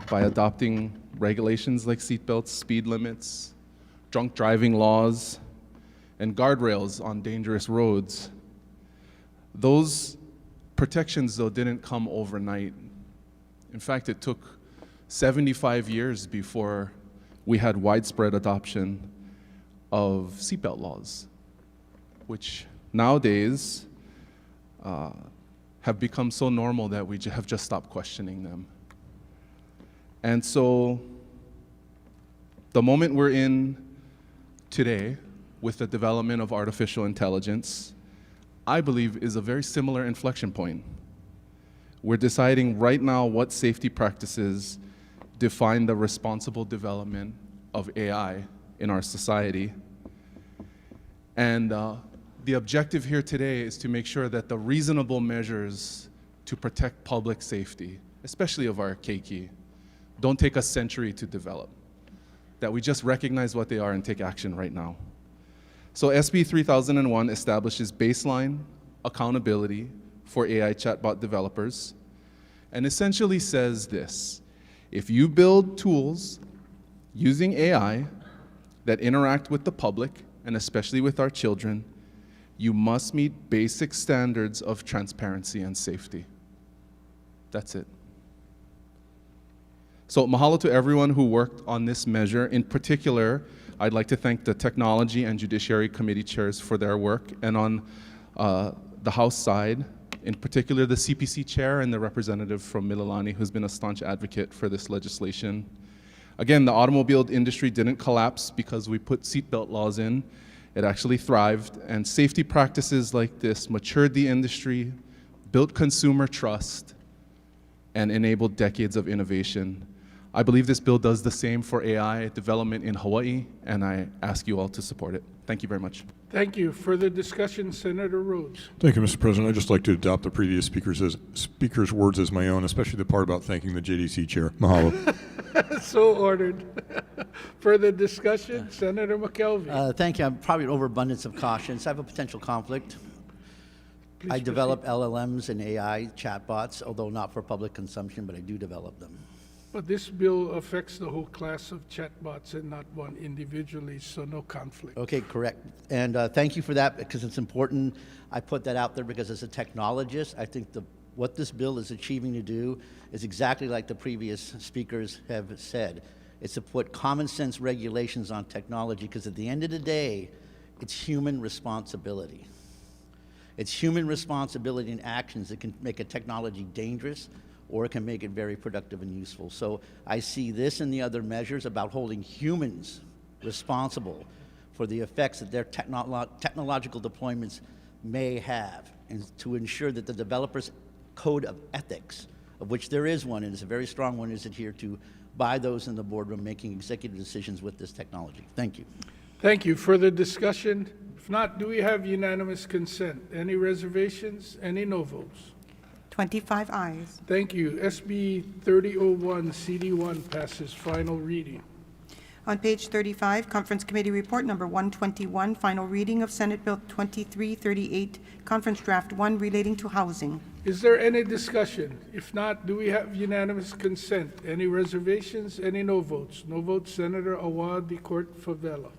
by adopting regulations like seatbelts, speed limits, drunk driving laws, and guardrails on dangerous roads. Those protections, though, didn't come overnight. In fact, it took 75 years before we had widespread adoption of seatbelt laws, which nowadays have become so normal that we have just stopped questioning them. And so the moment we're in today with the development of artificial intelligence, I believe is a very similar inflection point. We're deciding right now what safety practices define the responsible development of AI in our society. And the objective here today is to make sure that the reasonable measures to protect public safety, especially of our keiki, don't take a century to develop, that we just recognize what they are and take action right now. So SB 3001 establishes baseline accountability for AI chatbot developers and essentially says this: if you build tools using AI that interact with the public, and especially with our children, you must meet basic standards of transparency and safety. That's it. So mahalo to everyone who worked on this measure. In particular, I'd like to thank the Technology and Judiciary Committee chairs for their work, and on the House side, in particular the CPC chair and the representative from Mililani, who's been a staunch advocate for this legislation. Again, the automobile industry didn't collapse because we put seatbelt laws in. It actually thrived, and safety practices like this matured the industry, built consumer trust, and enabled decades of innovation. I believe this bill does the same for AI development in Hawaii, and I ask you all to support it. Thank you very much. Thank you. Further discussion, Senator Rhodes. Thank you, Mr. President. I'd just like to adopt the previous speaker's words as my own, especially the part about thanking the JDC chair. Mahalo. So ordered. Further discussion, Senator McKelvey. Thank you. I'm probably an overabundance of caution. So I have a potential conflict. Please I proceed. develop LLMs and AI chatbots, although not for public consumption, but I do develop them. But this bill affects the whole class of chatbots and not one individually, so no conflict. Okay, correct. And thank you for that, because it's important. I put that out there because as a technologist, I think what this bill is achieving to do is exactly like the previous speakers have said. It's to put common sense regulations on technology, because at the end of the day, it's human responsibility. It's human responsibility and actions that can make a technology dangerous, or it can make it very productive and useful. So I see this and the other measures about holding humans responsible for the effects that their technological deployments may have, and to ensure that the developer's code of ethics, of which there is one, and it's a very strong one, is adhered to by those in the boardroom making executive decisions with this technology. Thank you. Thank you. Further discussion? If not, do we have unanimous consent? Any reservations? Any no votes? 25 ayes. Thank you. SB 3001, CD1 passes final reading. On page 35, Conference Committee Report Number 121, final reading of Senate Bill 2338, Conference Draft 1 relating to housing. Is there any discussion? If not, do we have unanimous consent? Any reservations? Any no votes? No votes, Senator Awad, the Court Favela.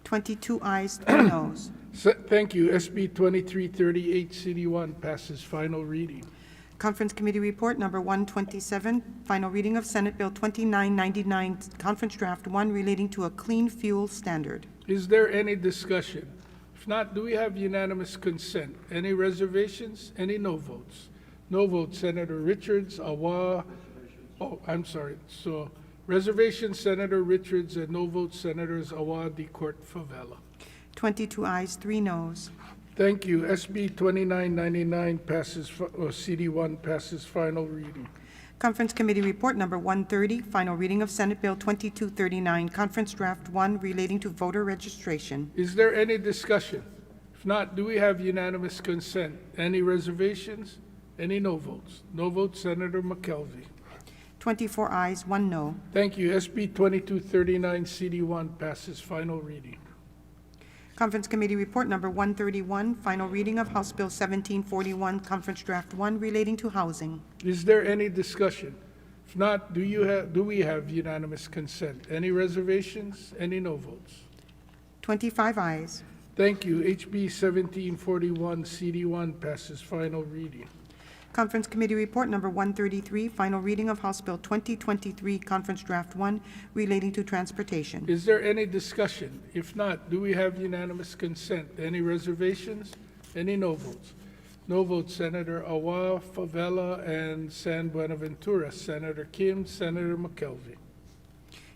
22 ayes, 3 noes. Thank you. SB 2338, CD1 passes final reading. Conference Committee Report Number 127, final reading of Senate Bill 2999, Conference Draft 1 relating to a clean fuel standard. Is there any discussion? If not, do we have unanimous consent? Any reservations? Any no votes? No vote, Senator Richards, Awa. Oh, I'm sorry. So reservation, Senator Richards, and no vote, Senators Awa, DeCourt, Favela. 22 ayes, 3 noes. Thank you. SB 2999 passes, CD1 passes final reading. Conference Committee Report Number 130, final reading of Senate Bill 2239, Conference Draft 1 relating to voter registration. Is there any discussion? If not, do we have unanimous consent? Any reservations? Any no votes? No vote, Senator McKelvey. 24 ayes, 1 no. Thank you. SB 2239, CD1 passes final reading. Conference Committee Report Number 131, final reading of House Bill 1741, Conference Draft 1 relating to housing. Is there any discussion? If not, do we have unanimous consent? Any reservations? Any no votes? 25 ayes. Thank you. HB 1741, CD1 passes final reading. Conference Committee Report Number 133, final reading of House Bill 2023, Conference Draft 1 relating to transportation. Is there any discussion? If not, do we have unanimous consent? Any reservations? Any no votes? No votes, Senator Awa, Favela, and San Buenaventura. Senator Kim, Senator McKelvey.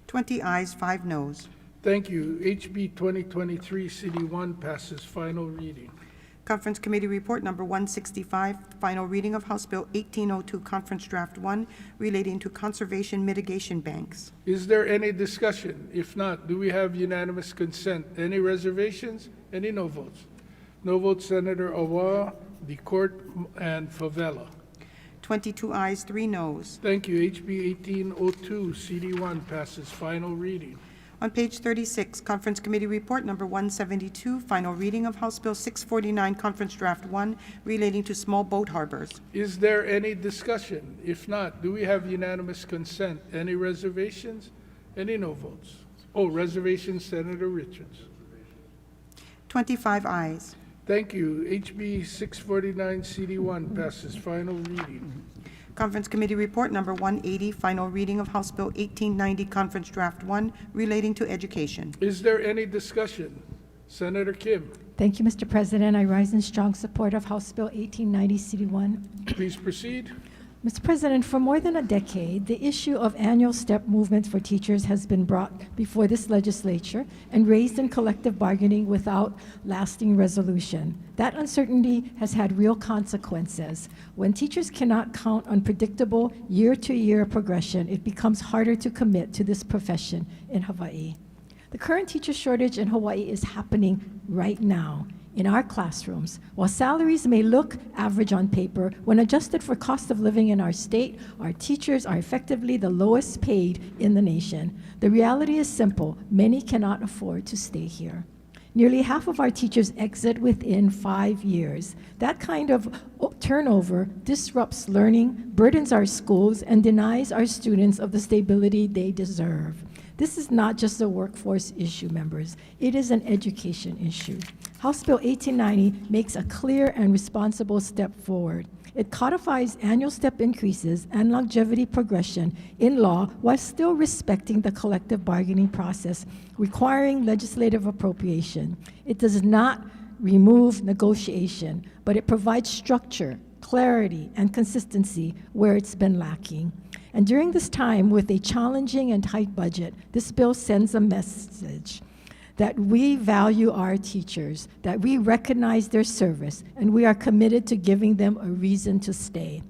20 ayes, 5 noes. Thank you. HB 2023, CD1 passes final reading. Conference Committee Report Number 165, final reading of House Bill 1802, Conference Draft 1 relating to conservation mitigation banks. Is there any discussion? If not, do we have unanimous consent? Any reservations? Any no votes? No votes, Senator Awa, DeCourt, and Favela. 22 ayes, 3 noes. Thank you. HB 1802, CD1 passes final reading. On page 36, Conference Committee Report Number 172, final reading of House Bill 649, Conference Draft 1 relating to small boat harbors. Is there any discussion? If not, do we have unanimous consent? Any reservations? Any no votes? Oh, reservations, Senator Richards. 25 ayes. Thank you. HB 649, CD1 passes final reading. Conference Committee Report Number 180, final reading of House Bill 1890, Conference Draft 1 relating to education. Is there any discussion? Senator Kim. Thank you, Mr. President. I rise in strong support of House Bill 1890, CD1. Please proceed. Mr. President, for more than a decade, the issue of annual step movements for teachers has been brought before this legislature and raised in collective bargaining without lasting resolution. That uncertainty has had real consequences. When teachers cannot count on predictable year-to-year progression, it becomes harder to commit to this profession in Hawaii. The current teacher shortage in Hawaii is happening right now in our classrooms. While salaries may look average on paper, when adjusted for cost of living in our state, our teachers are effectively the lowest paid in the nation. The reality is simple: many cannot afford to stay here. Nearly half of our teachers exit within 5 years. That kind of turnover disrupts learning, burdens our schools, and denies our students of the stability they deserve. This is not just a workforce issue, members. It is an education issue. House Bill 1890 makes a clear and responsible step forward. It codifies annual step increases and longevity progression in law while still respecting the collective bargaining process, requiring legislative appropriation. It does not remove negotiation, but it provides structure, clarity, and consistency where it's been lacking. And during this time, with a challenging and tight budget, this bill sends a message that we value our teachers, that we recognize their service, and we are committed to giving them a reason to stay.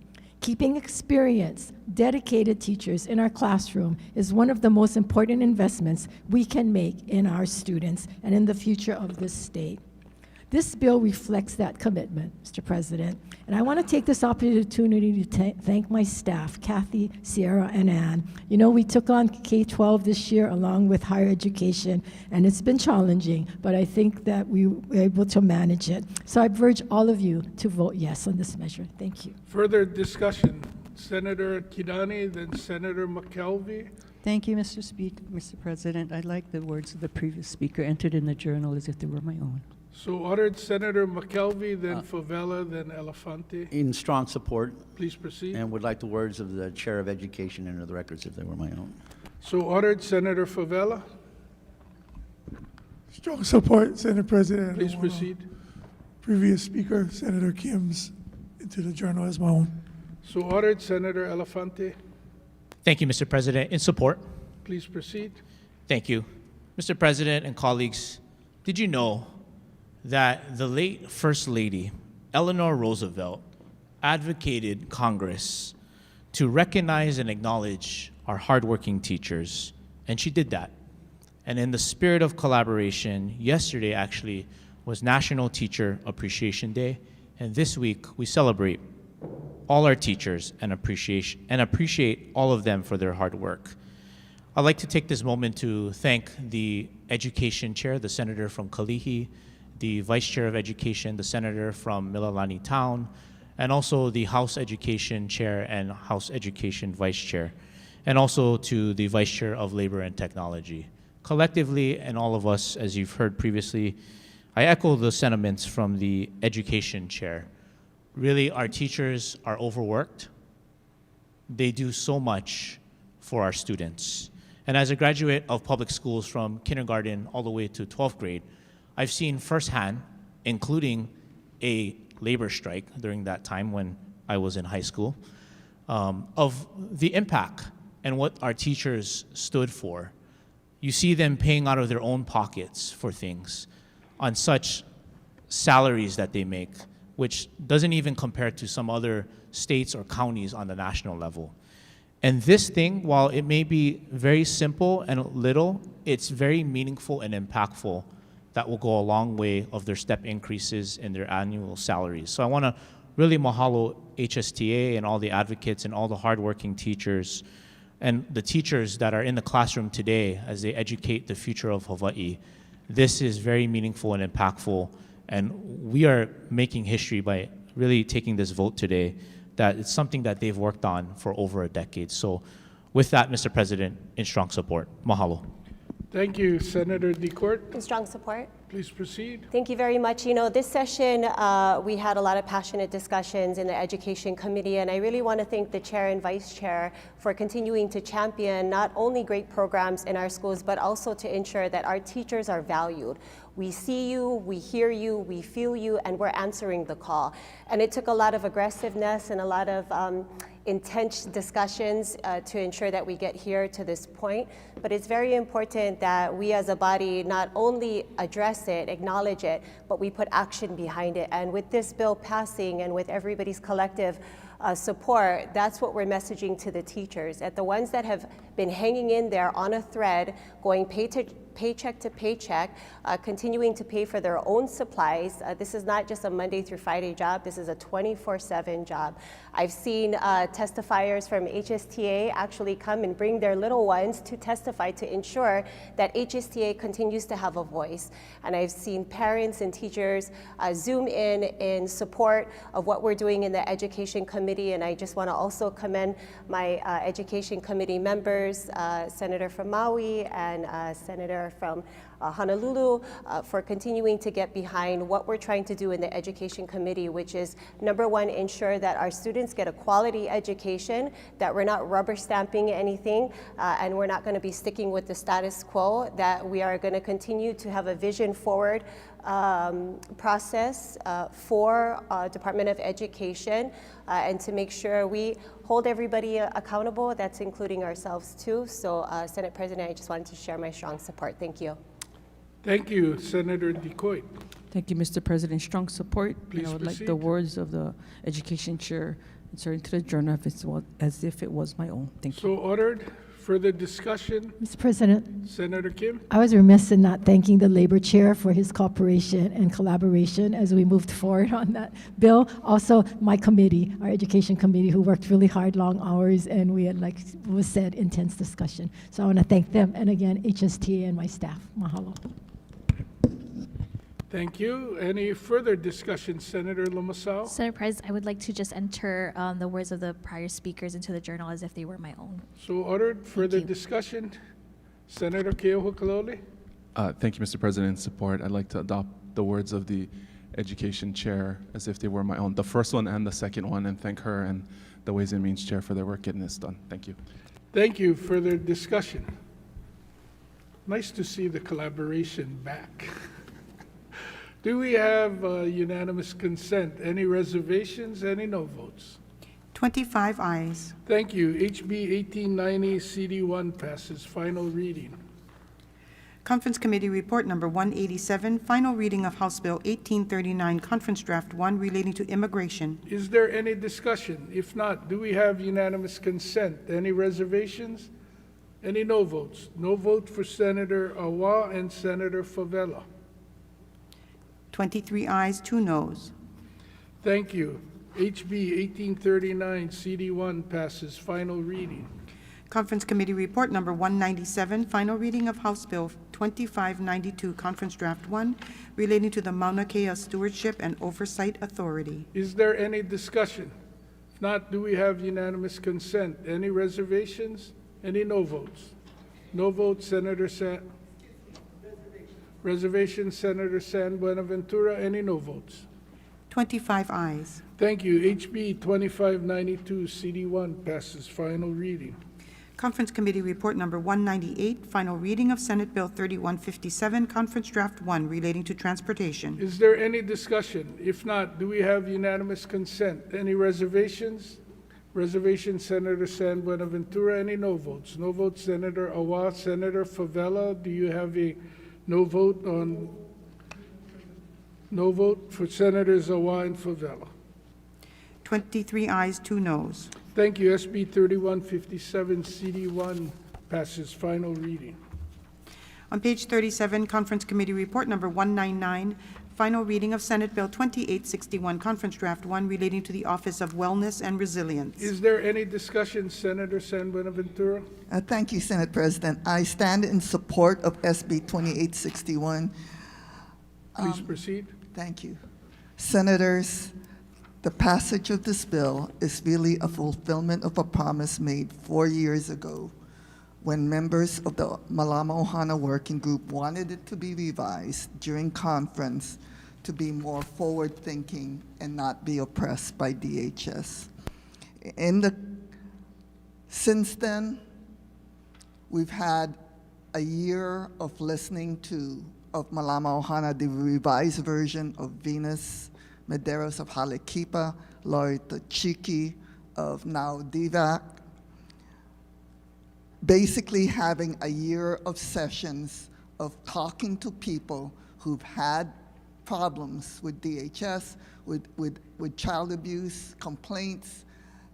Keeping experienced, dedicated teachers in our classroom is one of the most important investments we can make in our students and in the future of this state. This bill reflects that commitment, Mr. President, and I want to take this opportunity to thank my staff, Kathy, Sierra, and Ann. You know, we took on K-12 this year along with higher education, and it's been challenging, but I think that we were able to manage it. So I urge all of you to vote yes on this measure. Thank you. Further discussion. Senator Kidani, then Senator McKelvey. Thank you, Mr. President. I like the words of the previous speaker entered in the journal as if they were my own. So ordered, Senator McKelvey, then Favela, then Elefante. In strong support. Please proceed. And would like the words of the Chair of Education enter the records if they were my own. So ordered, Senator Favela. Strong support, Senate President. Please proceed. Previous speaker, Senator Kim's, into the journal as my own. So ordered. Senator Elefante, Thank you, Mr. President. In support. please proceed. Thank you. Mr. President and colleagues, did you know that the late First Lady, Eleanor Roosevelt, advocated Congress to recognize and acknowledge our hardworking teachers? And she did that. And in the spirit of collaboration, yesterday actually was National Teacher Appreciation Day. And this week we celebrate all our teachers and appreciate all of them for their hard work. I'd like to take this moment to thank the Education Chair, the Senator from Kalihi, the Vice Chair of Education, the Senator from Mililani Town, and also the House Education Chair and House Education Vice Chair, and also to the Vice Chair of Labor and Technology. Collectively, and all of us, as you've heard previously, I echo the sentiments from the Education Chair. Really, our teachers are overworked. They do so much for our students. And as a graduate of public schools from kindergarten all the way to 12th grade, I've seen firsthand, including a labor strike during that time when I was in high school, of the impact and what our teachers stood for. You see them paying out of their own pockets for things on such salaries that they make, which doesn't even compare to some other states or counties on the national level. And this thing, while it may be very simple and little, it's very meaningful and impactful that will go a long way of their step increases in their annual salaries. So I want to really mahalo HSTA and all the advocates and all the hardworking teachers and the teachers that are in the classroom today as they educate the future of Hawai'i. This is very meaningful and impactful, and we are making history by really taking this vote today, that it's something that they've worked on for over a decade. So with that, Mr. President, in strong support. Mahalo. Thank you, Senator DeCourt. In strong support. Please proceed. Thank you very much. You know, this session, we had a lot of passionate discussions in the Education Committee, and I really want to thank the Chair and Vice Chair for continuing to champion not only great programs in our schools, but also to ensure that our teachers are valued. We see you, we hear you, we feel you, and we're answering the call. And it took a lot of aggressiveness and a lot of intense discussions to ensure that we get here to this point. But it's very important that we as a body not only address it, acknowledge it, but we put action behind it. And with this bill passing and with everybody's collective support, that's what we're messaging to the teachers, at the ones that have been hanging in there on a thread, going paycheck to paycheck, continuing to pay for their own supplies. This is not just a Monday through Friday job, this is a 24/7 job. I've seen testifiers from HSTA actually come and bring their little ones to testify to ensure that HSTA continues to have a voice. And I've seen parents and teachers Zoom in support of what we're doing in the Education Committee, and I just want to also commend my Education Committee members, Senator from Maui and Senator from Honolulu, for continuing to get behind what we're trying to do in the Education Committee, which is, number one, ensure that our students get a quality education, that we're not rubber stamping anything, and we're not going to be sticking with the status quo, that we are going to continue to have a vision forward process for Department of Education, and to make sure we hold everybody accountable. That's including ourselves too. So Senate President, I just wanted to share my strong support. Thank you. Thank you, Senator DeCourt. Thank you, Mr. President. Strong support. Please and I would proceed. like the words of the Education Chair inserted to the journal as if it was my own. Thank you. So ordered. Further discussion? Mr. President, Senator Kim? I was remiss in not thanking the Labor Chair for his cooperation and collaboration as we moved forward on that bill. Also, my committee, our Education Committee, who worked really hard, long hours, and we had, like was said, intense discussion. So I want to thank them, and again, HSTA and my staff. Mahalo. Thank you. Any further discussion, Senator Lomasao? Senator President, I would like to just enter the words of the prior speakers into the journal as if they were my own. So ordered. Further discussion, Senator Keohukalole? Thank you, Mr. President. In support, I'd like to adopt the words of the Education Chair as if they were my own, the first one and the second one, and thank her and the Ways and Means Chair for their work getting this done. Thank you. Thank you. Further discussion. Nice to see the collaboration back. Do we have unanimous consent? Any reservations? Any no votes? 25 ayes. Thank you. HB 1890 CD1 passes final reading. Conference Committee Report Number 187, final reading of House Bill 1839, Conference Draft 1, relating to immigration. Is there any discussion? If not, do we have unanimous consent? Any reservations? Any no votes? No vote for Senator Awa and Senator Favela. 23 ayes, 2 noes. Thank you. HB 1839 CD1 passes final reading. Conference Committee Report Number 197, final reading of House Bill 2592, Conference Draft 1, relating to the Mauna Kea Stewardship and Oversight Authority. Is there any discussion? If not, do we have unanimous consent? Any reservations? Any no votes? No votes, Senator Reservation, Senator San Buenaventura. Any no votes? 25 ayes. Thank you. HB 2592 CD1 passes final reading. Conference Committee Report Number 198, final reading of Senate Bill 3157, Conference Draft 1, relating to transportation. Is there any discussion? If not, do we have unanimous consent? Any reservations? Reservation, Senator San Buenaventura. Any no votes? No votes, Senator Awa. Senator Favela, do you have a no vote on? No vote for Senators Awa and Favela. 23 ayes, 2 noes. Thank you. SB 3157 CD1 passes final reading. On page 37, Conference Committee Report Number 199, final reading of Senate Bill 2861, Conference Draft 1, relating to the Office of Wellness and Resilience. Is there any discussion, Senator San Buenaventura? Thank you, Senate President. I stand in support of SB 2861. Please proceed. Thank you. Senators, the passage of this bill is really a fulfillment of a promise made 4 years ago when members of the Malama Ohana Working Group wanted it to be revised during conference to be more forward-thinking and not be oppressed by DHS. Since then, we've had a year of listening of Malama Ohana, the revised version of Venus Medeiros of Halekipa, Loretta Chiki of now DVAC, basically having a year of sessions of talking to people who've had problems with DHS, with child abuse complaints,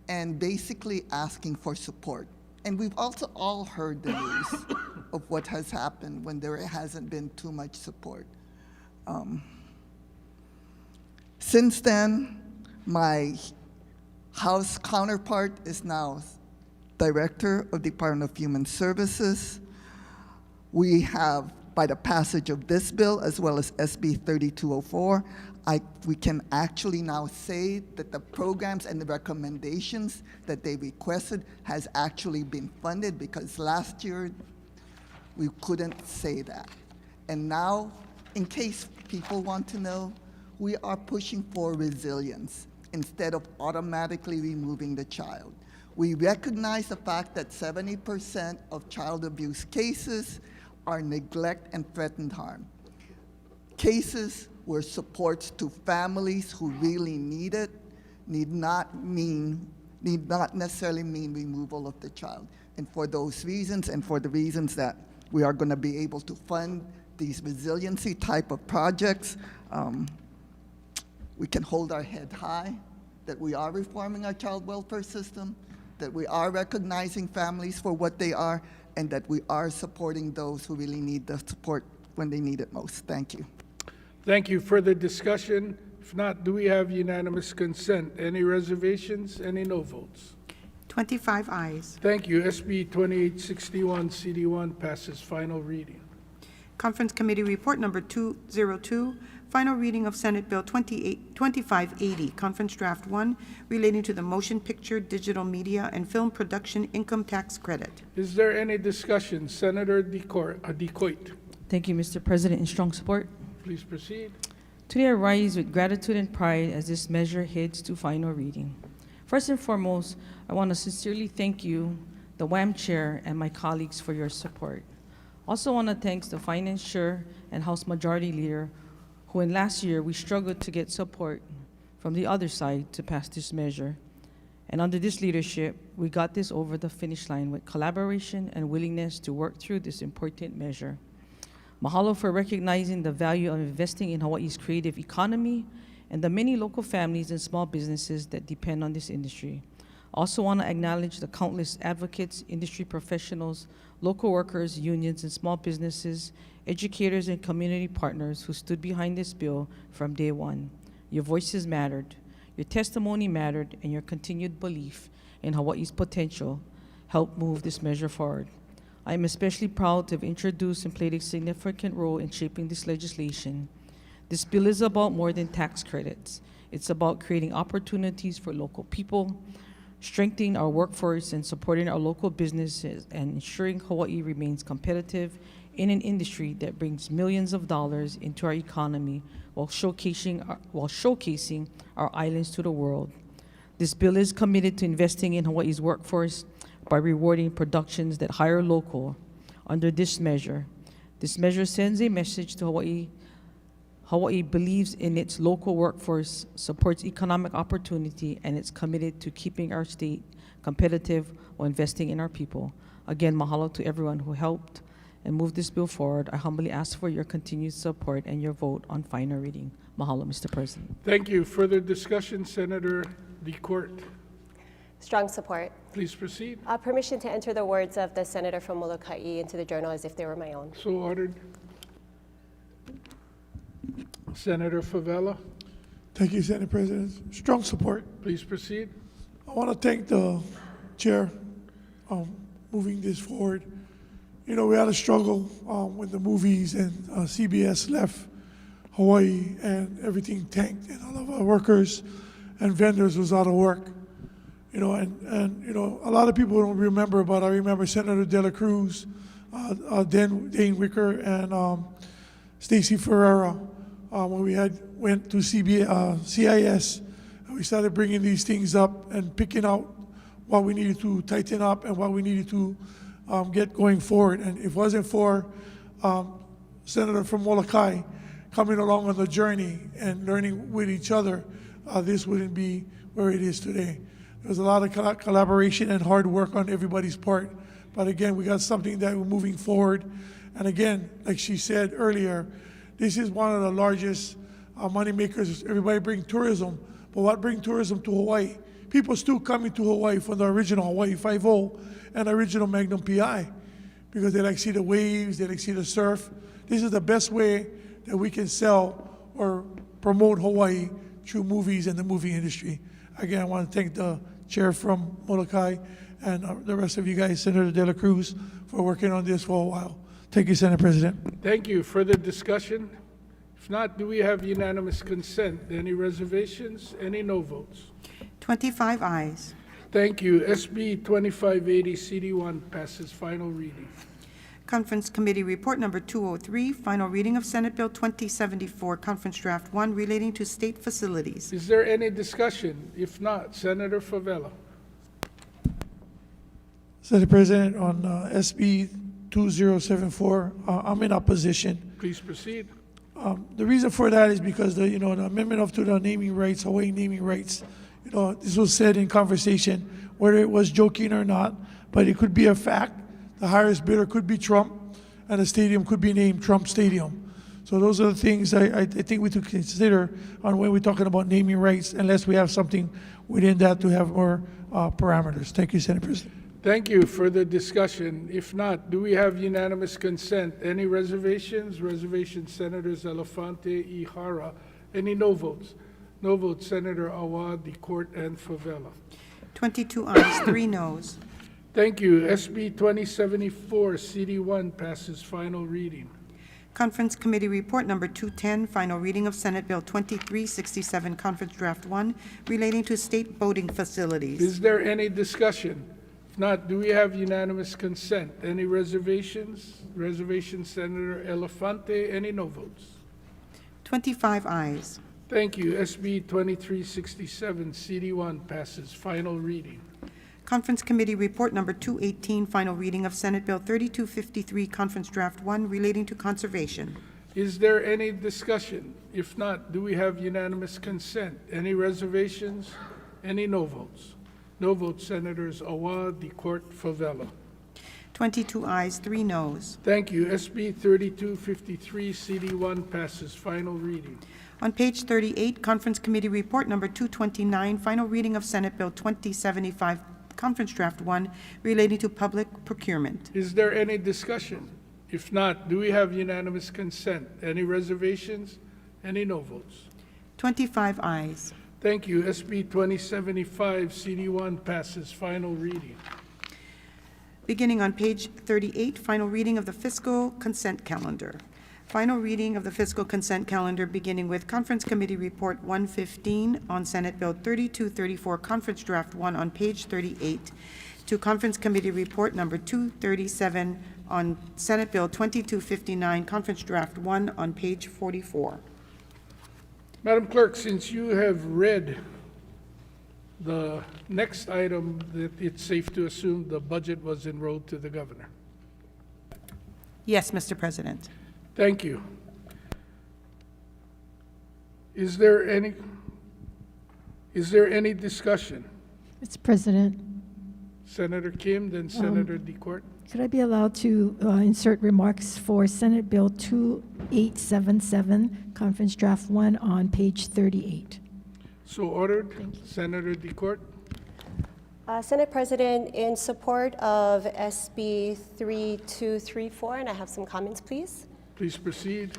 and basically asking for support. And we've also all heard the news of what has happened when there hasn't been too much support. Since then, my House counterpart is now Director of Department of Human Services. We have, by the passage of this bill, as well as SB 3204, we can actually now say that the programs and the recommendations that they requested has actually been funded, because last year we couldn't say that. And now, in case people want to know, we are pushing for resilience instead of automatically removing the child. We recognize the fact that 70% of child abuse cases are neglect and threatened harm. Cases where supports to families who really need it need not necessarily mean removal of the child. And for those reasons, and for the reasons that we are going to be able to fund these resiliency type of projects, we can hold our head high that we are reforming our child welfare system, that we are recognizing families for what they are, and that we are supporting those who really need the support when they need it most. Thank you. Thank you. Further discussion? If not, do we have unanimous consent? Any reservations? Any no votes? 25 ayes. Thank you. SB 2861 CD1 passes final reading. Conference Committee Report Number 202, final reading of Senate Bill 2580, Conference Draft 1, relating to the motion picture, digital media, and film production income tax credit. Is there any discussion? Senator DeCoit. Thank you, Mr. President. In strong support. Please proceed. Today I rise with gratitude and pride as this measure heads to final reading. First and foremost, I want to sincerely thank you, the WAM Chair, and my colleagues for your support. Also want to thank the Finance Chair and House Majority Leader, who in last year we struggled to get support from the other side to pass this measure. And under this leadership, we got this over the finish line with collaboration and willingness to work through this important measure. Mahalo for recognizing the value of investing in Hawaii's creative economy and the many local families and small businesses that depend on this industry. Also want to acknowledge the countless advocates, industry professionals, local workers, unions, and small businesses, educators, and community partners who stood behind this bill from day one. Your voices mattered, your testimony mattered, and your continued belief in Hawaii's potential helped move this measure forward. I am especially proud to have introduced and played a significant role in shaping this legislation. This bill is about more than tax credits. It's about creating opportunities for local people, strengthening our workforce and supporting our local businesses, and ensuring Hawaii remains competitive in an industry that brings millions of dollars into our economy while showcasing our islands to the world. This bill is committed to investing in Hawaii's workforce by rewarding productions that hire local. Under this measure sends a message to Hawaii. Hawaii believes in its local workforce, supports economic opportunity, and it's committed to keeping our state competitive while investing in our people. Again, mahalo to everyone who helped and moved this bill forward. I humbly ask for your continued support and your vote on final reading. Mahalo, Mr. President. Thank you. Further discussion, Senator DeCourt. Strong support. Please proceed. Permission to enter the words of the senator from Molokai into the journal as if they were my own. So ordered. Senator Favela. Thank you, Senate President. Strong support. Please proceed. I want to thank the chair moving this forward. You know, we had a struggle when the movies and CBS left Hawaii and everything tanked and all of our workers and vendors was out of work. You know, and you know, a lot of people don't remember, but I remember Senator De La Cruz, Dane Wicker, and Stacey Ferreira when we went to CIS. And we started bringing these things up and picking out what we needed to tighten up and what we needed to get going forward. And if it wasn't for Senator from Molokai coming along on the journey and learning with each other, this wouldn't be where it is today. There's a lot of collaboration and hard work on everybody's part. But again, we got something that we're moving forward. And again, like she said earlier, this is one of the largest money makers. Everybody bring tourism, but what brings tourism to Hawaii? People still coming to Hawaii for the original Hawaii 5-0 and original Magnum PI because they like see the waves, they like see the surf. This is the best way that we can sell or promote Hawaii through movies and the movie industry. Again, I want to thank the chair from Molokai and the rest of you guys, Senator De La Cruz, for working on this for a while. Thank you, Senate President. Thank you. Further discussion? If not, do we have unanimous consent? Any reservations? Any no votes? 25 ayes. Thank you. SB 2580 CD1 passes final reading. Conference Committee Report Number 203, final reading of Senate Bill 2074, Conference Draft 1, relating to state facilities. Is there any discussion? If not, Senator Favela. Senate President, on SB 2074, I'm in opposition. Please proceed. The reason for that is because the amendment to the naming rights, Hawaii naming rights, this was said in conversation, whether it was joking or not, but it could be a fact. The highest bidder could be Trump, and the stadium could be named Trump Stadium. So those are the things I think we should consider on when we're talking about naming rights, unless we have something within that to have more parameters. Thank you, Senate President. Thank you. Further discussion? If not, do we have unanimous consent? Any reservations? Reservations, Senators Elefante, Ihara. Any no votes? No votes, Senator Awad, DeCourt, and Favela. 22 ayes, 3 noes. Thank you. SB 2074 CD1 passes final reading. Conference Committee Report Number 210, final reading of Senate Bill 2367, Conference Draft 1, relating to state boating facilities. Is there any discussion? If not, do we have unanimous consent? Any reservations? Reservations, Senator Elefante. Any no votes? 25 ayes. Thank you. SB 2367 CD1 passes final reading. Conference Committee Report Number 218, final reading of Senate Bill 3253, Conference Draft 1, relating to conservation. Is there any discussion? If not, do we have unanimous consent? Any reservations? Any no votes? No votes, Senators Awa, DeCourt, Favela. 22 ayes, 3 noes. Thank you. SB 3253, CD1 passes final reading. On page 38, Conference Committee Report Number 229, final reading of Senate Bill 2075, Conference Draft 1, relating to public procurement. Is there any discussion? If not, do we have unanimous consent? Any reservations? Any no votes? 25 ayes. Thank you. SB 2075, CD1 passes final reading. Beginning on page 38, final reading of the fiscal consent calendar. Final reading of the fiscal consent calendar beginning with Conference Committee Report 115 on Senate Bill 3234, Conference Draft 1 on page 38, to Conference Committee Report Number 237 on Senate Bill 2259, Conference Draft 1 on page 44. Madam Clerk, since you have read the next item, that it's safe to assume the budget was enrolled to the governor. Yes, Mr. President. Thank you. Is there any discussion? Mr. President, Senator Kim, then Senator DeCourt. could I be allowed to insert remarks for Senate Bill 2877, Conference Draft 1 on page 38? So ordered. Senator DeCourt. Senate President, in support of SB 3234, and I have some comments, please. Please proceed.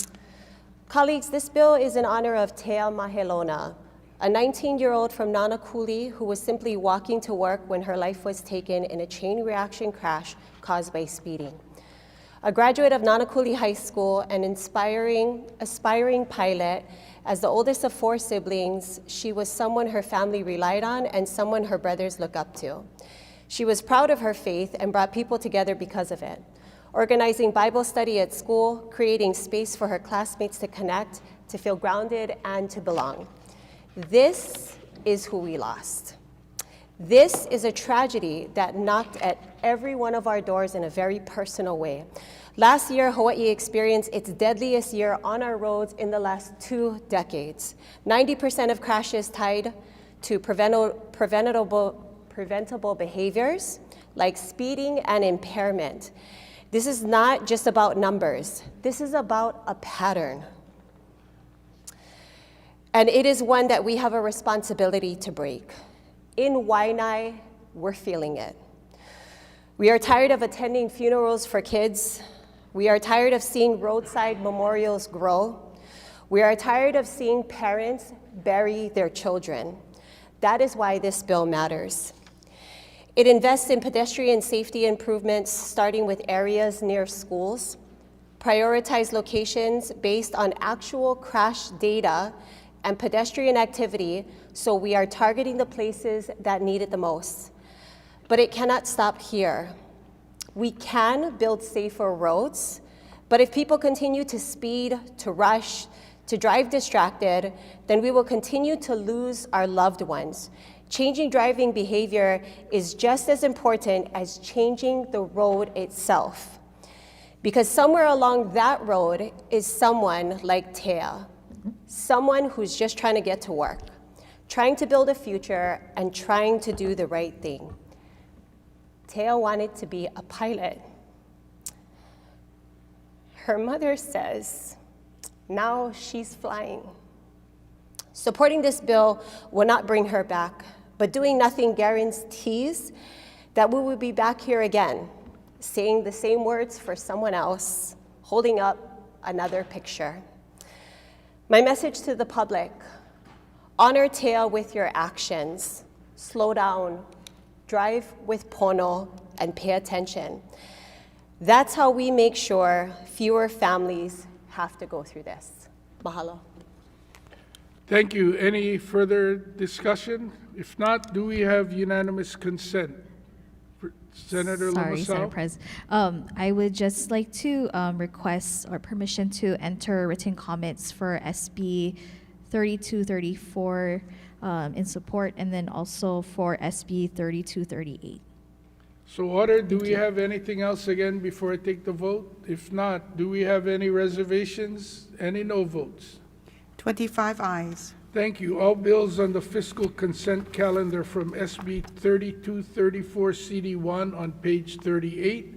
Colleagues, this bill is in honor of Tea Mahelona, a 19-year-old from Nanakuli who was simply walking to work when her life was taken in a chain reaction crash caused by speeding. A graduate of Nanakuli High School, an aspiring pilot, as the oldest of 4 siblings, she was someone her family relied on and someone her brothers look up to. She was proud of her faith and brought people together because of it, organizing Bible study at school, creating space for her classmates to connect, to feel grounded, and to belong. This is who we lost. This is a tragedy that knocked at every one of our doors in a very personal way. Last year, Hawai'i experienced its deadliest year on our roads in the last 2 decades. 90% of crashes tied to preventable behaviors like speeding and impairment. This is not just about numbers. This is about a pattern. And it is one that we have a responsibility to break. In Waianae, we're feeling it. We are tired of attending funerals for kids. We are tired of seeing roadside memorials grow. We are tired of seeing parents bury their children. That is why this bill matters. It invests in pedestrian safety improvements, starting with areas near schools, prioritize locations based on actual crash data and pedestrian activity, so we are targeting the places that need it the most. But it cannot stop here. We can build safer roads, but if people continue to speed, to rush, to drive distracted, then we will continue to lose our loved ones. Changing driving behavior is just as important as changing the road itself. Because somewhere along that road is someone like Tea, someone who's just trying to get to work, trying to build a future, and trying to do the right thing. Tea wanted to be a pilot. Her mother says, now she's flying. Supporting this bill will not bring her back, but doing nothing guarantees that we will be back here again, saying the same words for someone else, holding up another picture. My message to the public: honor Tea with your actions. Slow down, drive with pono, and pay attention. That's how we make sure fewer families have to go through this. Mahalo. Thank you. Any further discussion? If not, do we have unanimous consent? Senator Sorry, Lamasao? Senator Pres. I would just like to request or permission to enter written comments for SB 3234 in support, and then also for SB 3238. So ordered. Do we have anything else again before I take the vote? If not, do we have any reservations? Any no votes? 25 ayes. Thank you. All bills on the fiscal consent calendar from SB 3234 CD1 on page 38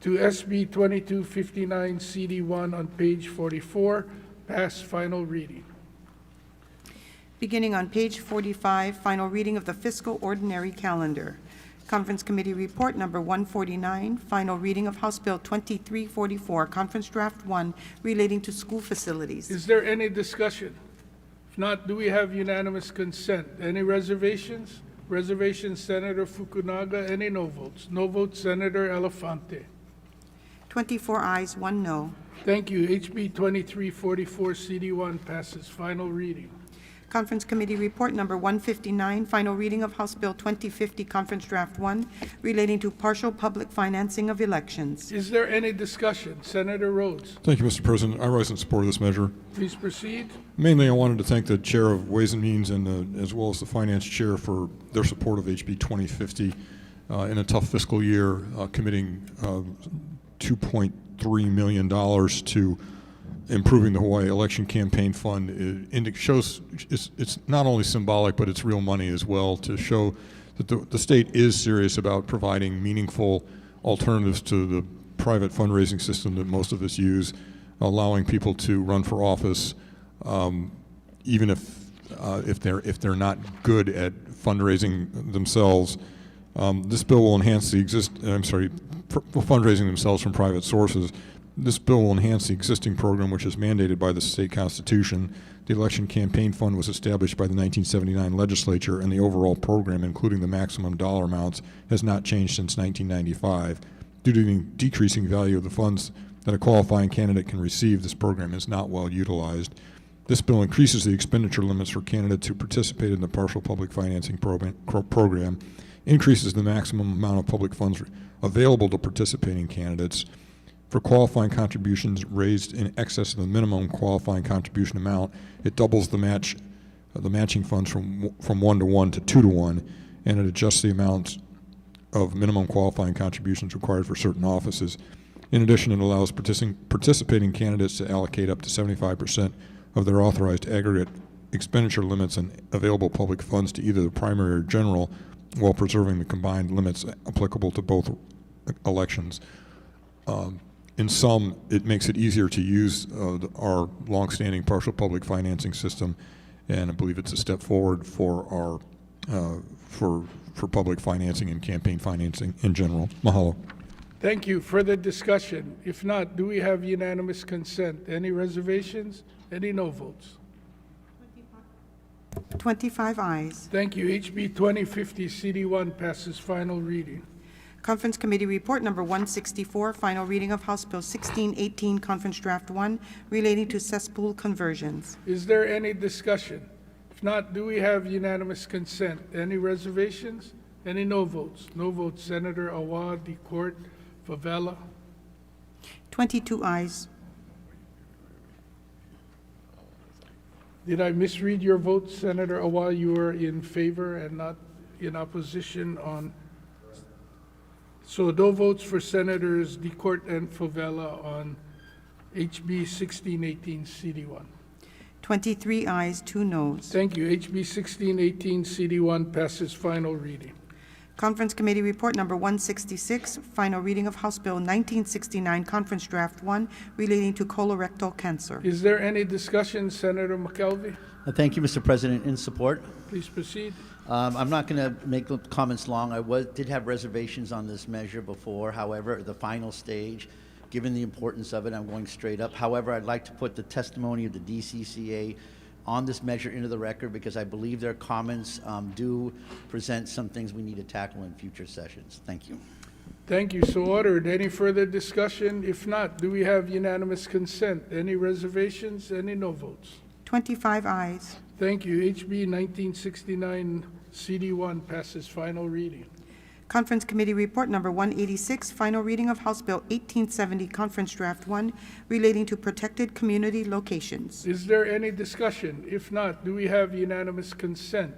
to SB 2259 CD1 on page 44 pass final reading. Beginning on page 45, final reading of the fiscal ordinary calendar. Conference Committee Report Number 149, final reading of House Bill 2344, Conference Draft 1, relating to school facilities. Is there any discussion? If not, do we have unanimous consent? Any reservations? Reservations, Senator Fukunaga. Any no votes? No votes, Senator Elefante. 24 ayes, 1 no. Thank you. HB 2344 CD1 passes final reading. Conference Committee Report Number 159, final reading of House Bill 2050, Conference Draft 1, relating to partial public financing of elections. Is there any discussion? Senator Rhodes. Thank you, Mr. President. I rise in support of this measure. Please proceed. Mainly, I wanted to thank the Chair of Ways and Means and as well as the Finance Chair for their support of HB 2050 in a tough fiscal year, committing $2.3 million to improving the Hawaii Election Campaign Fund. It shows it's not only symbolic, but it's real money as well to show that the state is serious about providing meaningful alternatives to the private fundraising system that most of us use, allowing people to run for office, even if they're not good at fundraising themselves. This bill will enhance the fundraising themselves from private sources. This bill will enhance the existing program, which is mandated by the state constitution. The Election Campaign Fund was established by the 1979 legislature, and the overall program, including the maximum dollar amounts, has not changed since 1995. Due to the decreasing value of the funds that a qualifying candidate can receive, this program is not well utilized. This bill increases the expenditure limits for candidates who participate in the partial public financing program, increases the maximum amount of public funds available to participating candidates. For qualifying contributions raised in excess of the minimum qualifying contribution amount, it doubles the matching funds from 1 to 1 to 2 to 1, and it adjusts the amounts of minimum qualifying contributions required for certain offices. In addition, it allows participating candidates to allocate up to 75% of their authorized aggregate expenditure limits and available public funds to either the primary or general, while preserving the combined limits applicable to both elections. In sum, it makes it easier to use our longstanding partial public financing system, and I believe it's a step forward for our for public financing and campaign financing in general. Mahalo. Thank you. Further discussion? If not, do we have unanimous consent? Any reservations? Any no votes? 25 ayes. Thank you. HB 2050 CD1 passes final reading. Conference Committee Report Number 164, final reading of House Bill 1618, Conference Draft 1, relating to cesspool conversions. Is there any discussion? If not, do we have unanimous consent? Any reservations? Any no votes? No votes, Senator Awa, DeCourt, Favela. 22 ayes. Did I misread your vote, Senator Awa? You are in favor and not in opposition on... So no votes for Senators DeCourt and Favela on HB 1618 CD1. 23 ayes, 2 noes. Thank you. HB 1618 CD1 passes final reading. Conference Committee Report Number 166, final reading of House Bill 1969, Conference Draft 1, relating to colorectal cancer. Is there any discussion, Senator McKelvey? Thank you, Mr. President. In support. Please proceed. I'm not going to make the comments long. I did have reservations on this measure before. However, at the final stage, given the importance of it, I'm going straight up. However, I'd like to put the testimony of the DCCA on this measure into the record because I believe their comments do present some things we need to tackle in future sessions. Thank you. Thank you. So ordered. Any further discussion? If not, do we have unanimous consent? Any reservations? Any no votes? 25 ayes. Thank you. HB 1969 CD1 passes final reading. Conference Committee Report Number 186, final reading of House Bill 1870, Conference Draft 1, relating to protected community locations. Is there any discussion? If not, do we have unanimous consent?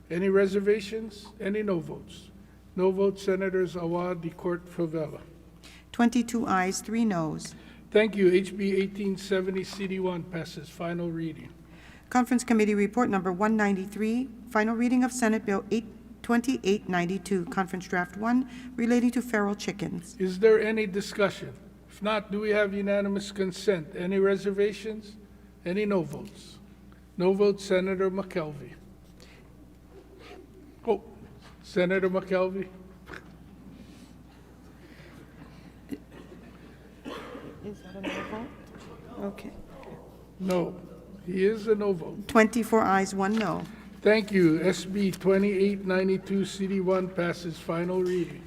Any reservations? Any no votes? No votes, Senators Awa, DeCourt, Favela. 22 ayes, 3 noes. Thank you. HB 1870 CD1 passes final reading. Conference Committee Report Number 193, final reading of Senate Bill 2892, Conference Draft 1, relating to feral chickens. Is there any discussion? If not, do we have unanimous consent? Any reservations? Any no votes? No votes, Senator McKelvey. Oh, Senator McKelvey. Is that a no vote? Okay. No, he is a no vote. 24 ayes, 1 no. Thank you. SB 2892, CD1 passes final reading.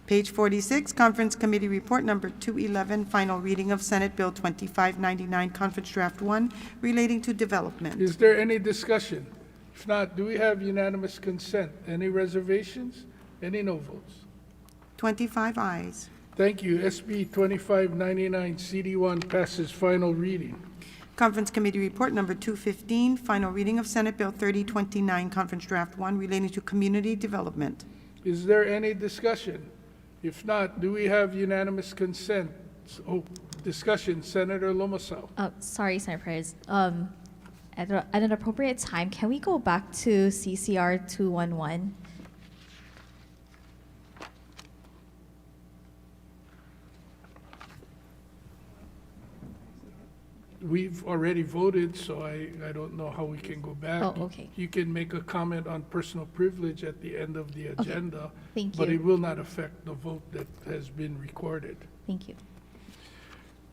Page 46, Conference Committee Report Number 211, final reading of Senate Bill 2599, Conference Draft 1, relating to development. Is there any discussion? If not, do we have unanimous consent? Any reservations? Any no votes? 25 ayes. Thank you. SB 2599, CD1 passes final reading. Conference Committee Report Number 215, final reading of Senate Bill 3029, Conference Draft 1, relating to community development. Is there any discussion? If not, do we have unanimous consent? Oh, discussion, Senator Lomasaw. Sorry, Senator Perez. At an appropriate time, can we go back to CCR 211? We've already voted, so I don't know how we can go back. Oh, okay. You can make a comment on personal privilege at the end of the agenda. Thank But you. it will not affect the vote that has been recorded. Thank you.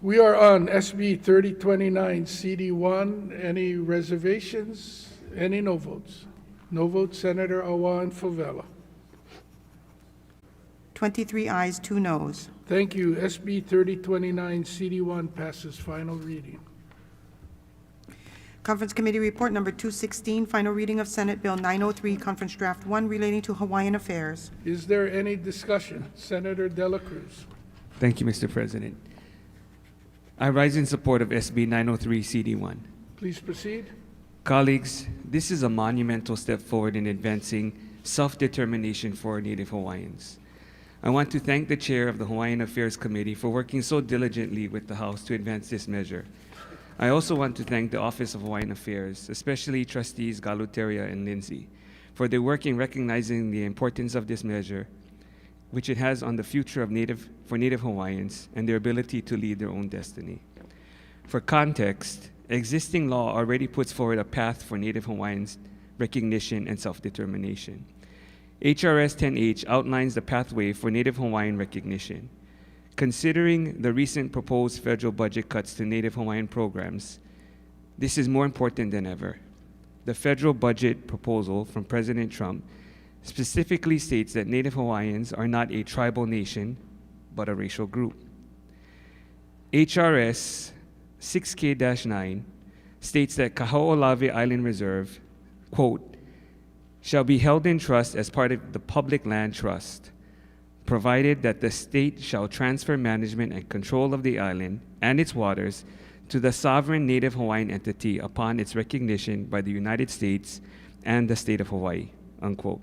We are on SB 3029, CD1. Any reservations? Any no votes? No votes, Senator Awa and Favela. 23 ayes, 2 noes. Thank you. SB 3029, CD1 passes final reading. Conference Committee Report Number 216, final reading of Senate Bill 903, Conference Draft 1, relating to Hawaiian affairs. Is there any discussion? Senator Dela Cruz. Thank you, Mr. President. I rise in support of SB 903 CD1. Please proceed. Colleagues, this is a monumental step forward in advancing self-determination for Native Hawaiians. I want to thank the chair of the Hawaiian Affairs Committee for working so diligently with the House to advance this measure. I also want to thank the Office of Hawaiian Affairs, especially Trustees Galuteria and Lindsay, for their work in recognizing the importance of this measure, which it has on the future of Native Hawaiians and their ability to lead their own destiny. For context, existing law already puts forward a path for Native Hawaiians' recognition and self-determination. HRS 10H outlines the pathway for Native Hawaiian recognition. Considering the recent proposed federal budget cuts to Native Hawaiian programs, this is more important than ever. The federal budget proposal from President Trump specifically states that Native Hawaiians are not a tribal nation, but a racial group. HRS 6K-9 states that Kaho'olawe Island Reserve, quote, shall be held in trust as part of the public land trust, provided that the state shall transfer management and control of the island and its waters to the sovereign Native Hawaiian entity upon its recognition by the United States and the state of Hawaii, unquote.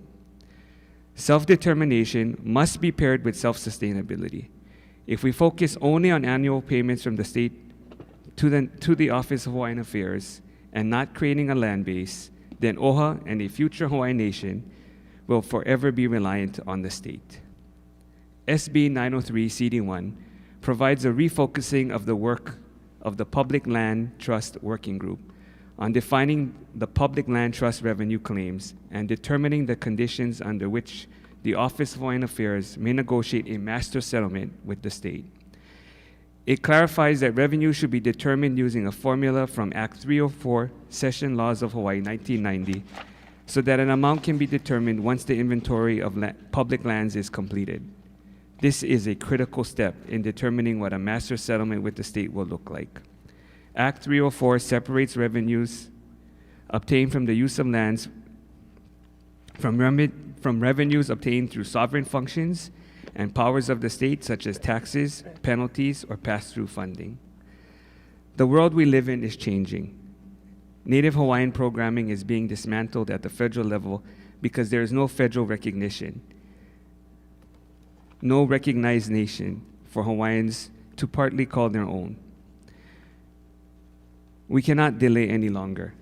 Self-determination must be paired with self-sustainability. If we focus only on annual payments from the state to the Office of Hawaiian Affairs and not creating a land base, then OHA and a future Hawaiian nation will forever be reliant on the state. SB 903 CD1 provides a refocusing of the work of the Public Land Trust Working Group on defining the public land trust revenue claims and determining the conditions under which the Office of Hawaiian Affairs may negotiate a master settlement with the state. It clarifies that revenue should be determined using a formula from Act 304, Session Laws of Hawaii 1990, so that an amount can be determined once the inventory of public lands is completed. This is a critical step in determining what a master settlement with the state will look like. Act 304 separates revenues obtained from the use of lands from revenues obtained through sovereign functions and powers of the state, such as taxes, penalties, or pass-through funding. The world we live in is changing. Native Hawaiian programming is being dismantled at the federal level because there is no federal recognition, no recognized nation for Hawaiians to partly call their own. We cannot delay any longer.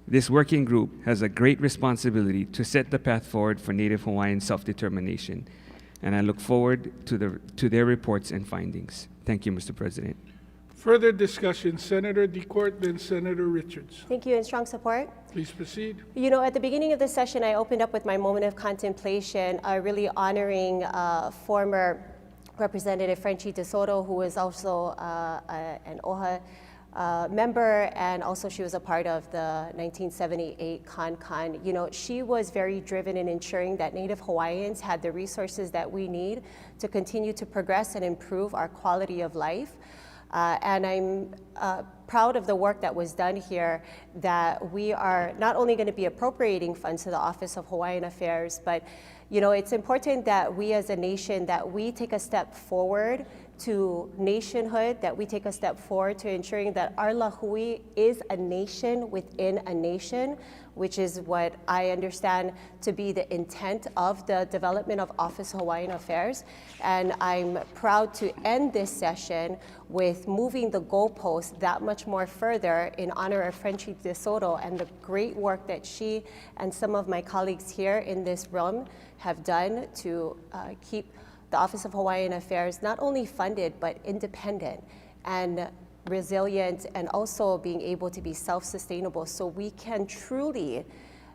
This working group has a great responsibility to set the path forward for Native Hawaiian self-determination, and I look forward to their reports and findings. Thank you, Mr. President. Further discussion, Senator DeCourt, then Senator Richards. Thank you, and strong support. Please proceed. You know, at the beginning of the session, I opened up with my moment of contemplation, really honoring former Representative Frenchie DeSoto, who is also an OHA member, and also she was a part of the 1978 CON. You know, she was very driven in ensuring that Native Hawaiians had the resources that we need to continue to progress and improve our quality of life. And I'm proud of the work that was done here, that we are not only going to be appropriating funds to the Office of Hawaiian Affairs, but you know, it's important that we as a nation, that we take a step forward to nationhood, that we take a step forward to ensuring that our lahui is a nation within a nation, which is what I understand to be the intent of the development of Office of Hawaiian Affairs. And I'm proud to end this session with moving the goalpost that much more further in honor of Frenchie DeSoto and the great work that she and some of my colleagues here in this room have done to keep the Office of Hawaiian Affairs not only funded, but independent and resilient, and also being able to be self-sustainable, so we can truly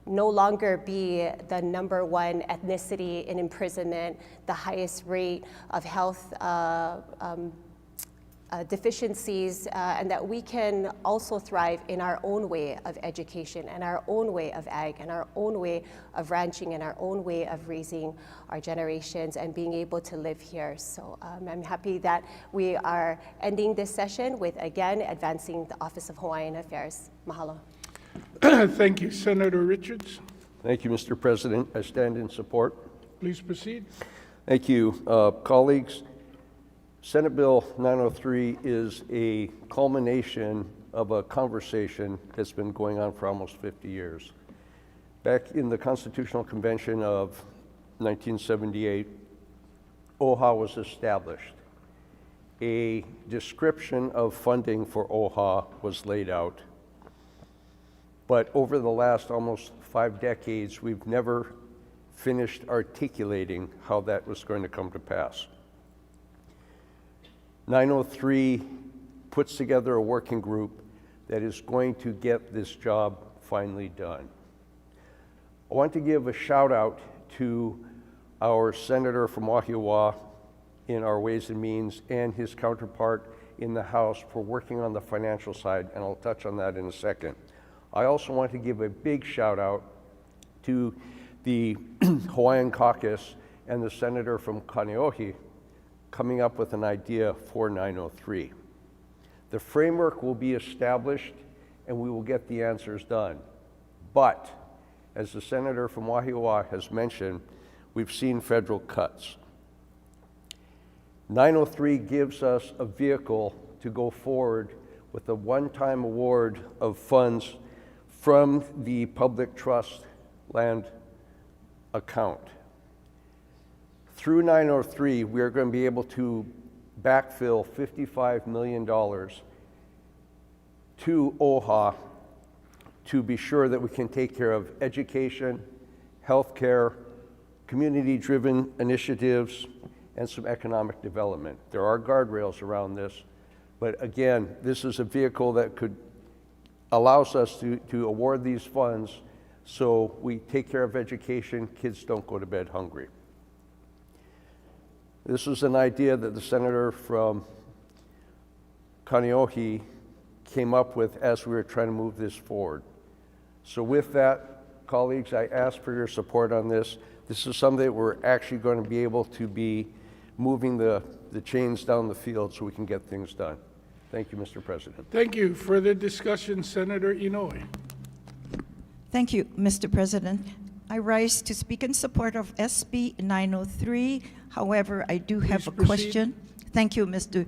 no longer be the #1 ethnicity in imprisonment, the highest rate of health deficiencies, and that we can also thrive in our own way of education and our own way of ag and our own way of ranching and our own way of raising our generations and being able to live here. So I'm happy that we are ending this session with, again, advancing the Office of Hawaiian Affairs. Mahalo. Thank you. Senator Richards. Thank you, Mr. President. I stand in support. Please proceed. Thank you, colleagues. Senate Bill 903 is a culmination of a conversation that's been going on for almost 50 years. Back in the Constitutional Convention of 1978, OHA was established. A description of funding for OHA was laid out. But over the last almost 5 decades, we've never finished articulating how that was going to come to pass. 903 puts together a working group that is going to get this job finally done. I want to give a shout out to our senator from Wahiawa in our Ways and Means and his counterpart in the House for working on the financial side, and I'll touch on that in a second. I also want to give a big shout out to the Hawaiian Caucus and the senator from Kaneohe coming up with an idea for 903. The framework will be established and we will get the answers done. But, as the senator from Wahiawa has mentioned, we've seen federal cuts. 903 gives us a vehicle to go forward with a one-time award of funds from the public trust land account. Through 903, we are going to be able to backfill $55 million to OHA to be sure that we can take care of education, healthcare, community-driven initiatives, and some economic development. There are guardrails around this, but again, this is a vehicle that allows us to award these funds so we take care of education, kids don't go to bed hungry. This was an idea that the senator from Kaneohe came up with as we were trying to move this forward. So with that, colleagues, I ask for your support on this. This is something that we're actually going to be able to be moving the chains down the field so we can get things done. Thank you, Mr. President. Thank you. Further discussion, Senator Inoue. Thank you, Mr. President. I rise to speak in support of SB 903. However, I do have a question. Thank you, Mr.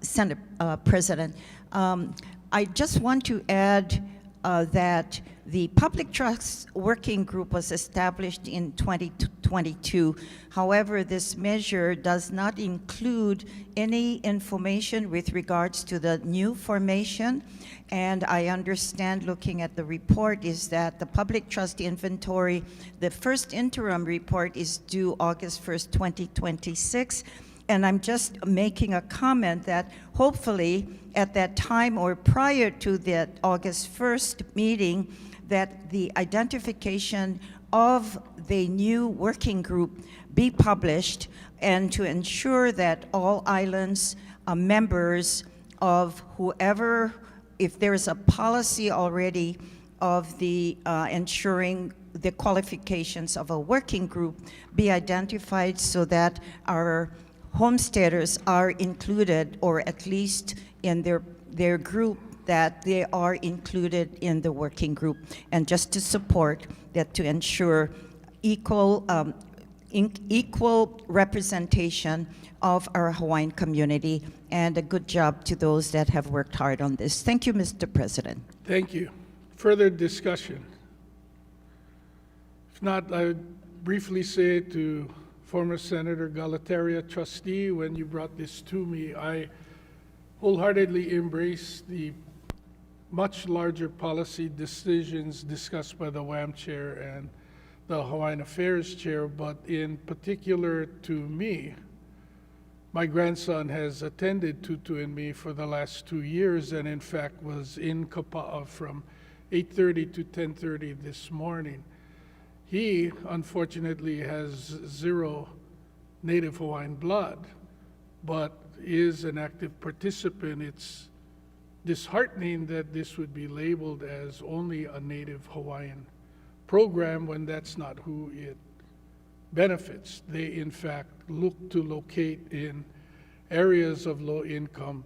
Senate President. I just want to add that the Public Trust Working Group was established in 2022. However, this measure does not include any information with regards to the new formation. And I understand, looking at the report, is that the Public Trust Inventory, the first interim report is due August 1st, 2026. And I'm just making a comment that hopefully at that time or prior to that August 1st meeting, that the identification of the new working group be published, and to ensure that all islands members of whoever, if there is a policy already of the ensuring the qualifications of a working group, be identified so that our homesteaders are included, or at least in their group, that they are included in the working group. And just to support that, to ensure equal representation of our Hawaiian community, and a good job to those that have worked hard on this. Thank you, Mr. President. Thank you. Further discussion? If not, I would briefly say to former Senator Galataria, trustee, when you brought this to me, I wholeheartedly embrace the much larger policy decisions discussed by the WAM chair and the Hawaiian Affairs chair, but in particular to me, my grandson has attended Tutu and Me for the last 2 years, and in fact was in Kapa'a from 8:30 to 10:30 this morning. He, unfortunately, has 0 Native Hawaiian blood, but is an active participant. It's disheartening that this would be labeled as only a Native Hawaiian program when that's not who it benefits. They, in fact, look to locate in areas of low income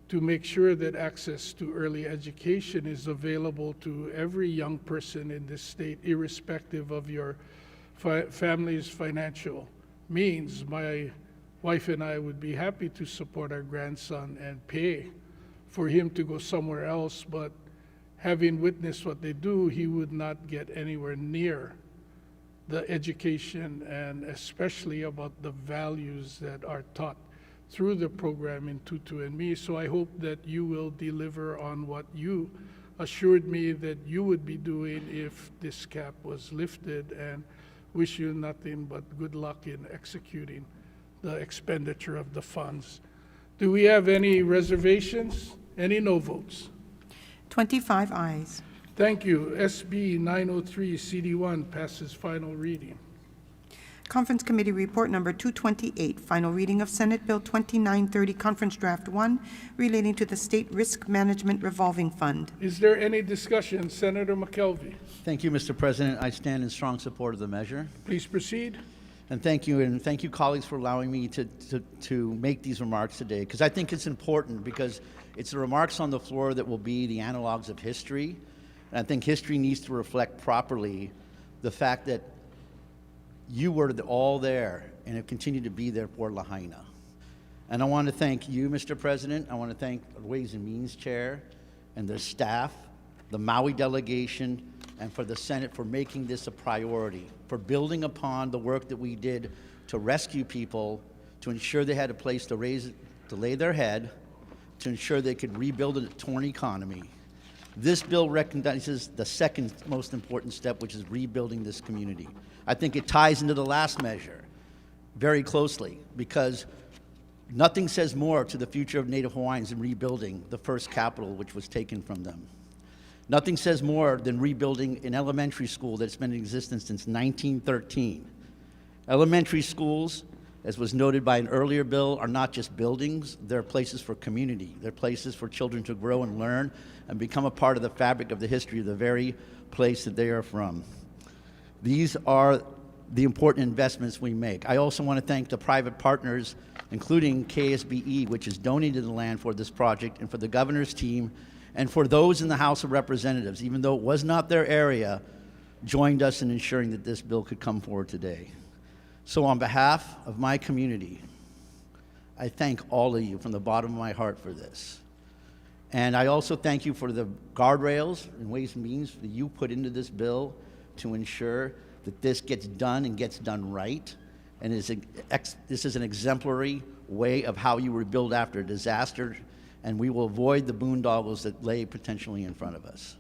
to make sure that access to early education is available to every young person in this state, irrespective of your family's financial means. My wife and I would be happy to support our grandson and pay for him to go somewhere else, but having witnessed what they do, he would not get anywhere near the education, and especially about the values that are taught through the program in Tutu and Me. So I hope that you will deliver on what you assured me that you would be doing if this cap was lifted, and wish you nothing but good luck in executing the expenditure of the funds. Do we have any reservations? Any no votes? 25 ayes. Thank you. SB 903 CD1 passes final reading. Conference Committee Report Number 228, final reading of Senate Bill 2930, Conference Draft 1, relating to the State Risk Management Revolving Fund. Is there any discussion? Senator McKelvey. Thank you, Mr. President. I stand in strong support of the measure. Please proceed. And thank you, colleagues, for allowing me to make these remarks today, because I think it's important, because it's the remarks on the floor that will be the analogs of history. And I think history needs to reflect properly the fact that you were all there and have continued to be there for Lahaina. And I want to thank you, Mr. President. I want to thank the Ways and Means Chair and the staff, the Maui delegation, and for the Senate for making this a priority, for building upon the work that we did to rescue people, to ensure they had a place to lay their head, to ensure they could rebuild a torn economy. This bill recognizes the second most important step, which is rebuilding this community. I think it ties into the last measure very closely, because nothing says more to the future of Native Hawaiians than rebuilding the first capital, which was taken from them. Nothing says more than rebuilding an elementary school that's been in existence since 1913. Elementary schools, as was noted by an earlier bill, are not just buildings, they're places for community. They're places for children to grow and learn and become a part of the fabric of the history of the very place that they are from. These are the important investments we make. I also want to thank the private partners, including KSBE, which has donated the land for this project, and for the governor's team, and for those in the House of Representatives, even though it was not their area, joined us in ensuring that this bill could come forward today. So on behalf of my community, I thank all of you from the bottom of my heart for this. And I also thank you for the guardrails and Ways and Means that you put into this bill to ensure that this gets done and gets done right. And this is an exemplary way of how you rebuild after a disaster, and we will avoid the boondoggles that lay potentially in front of us.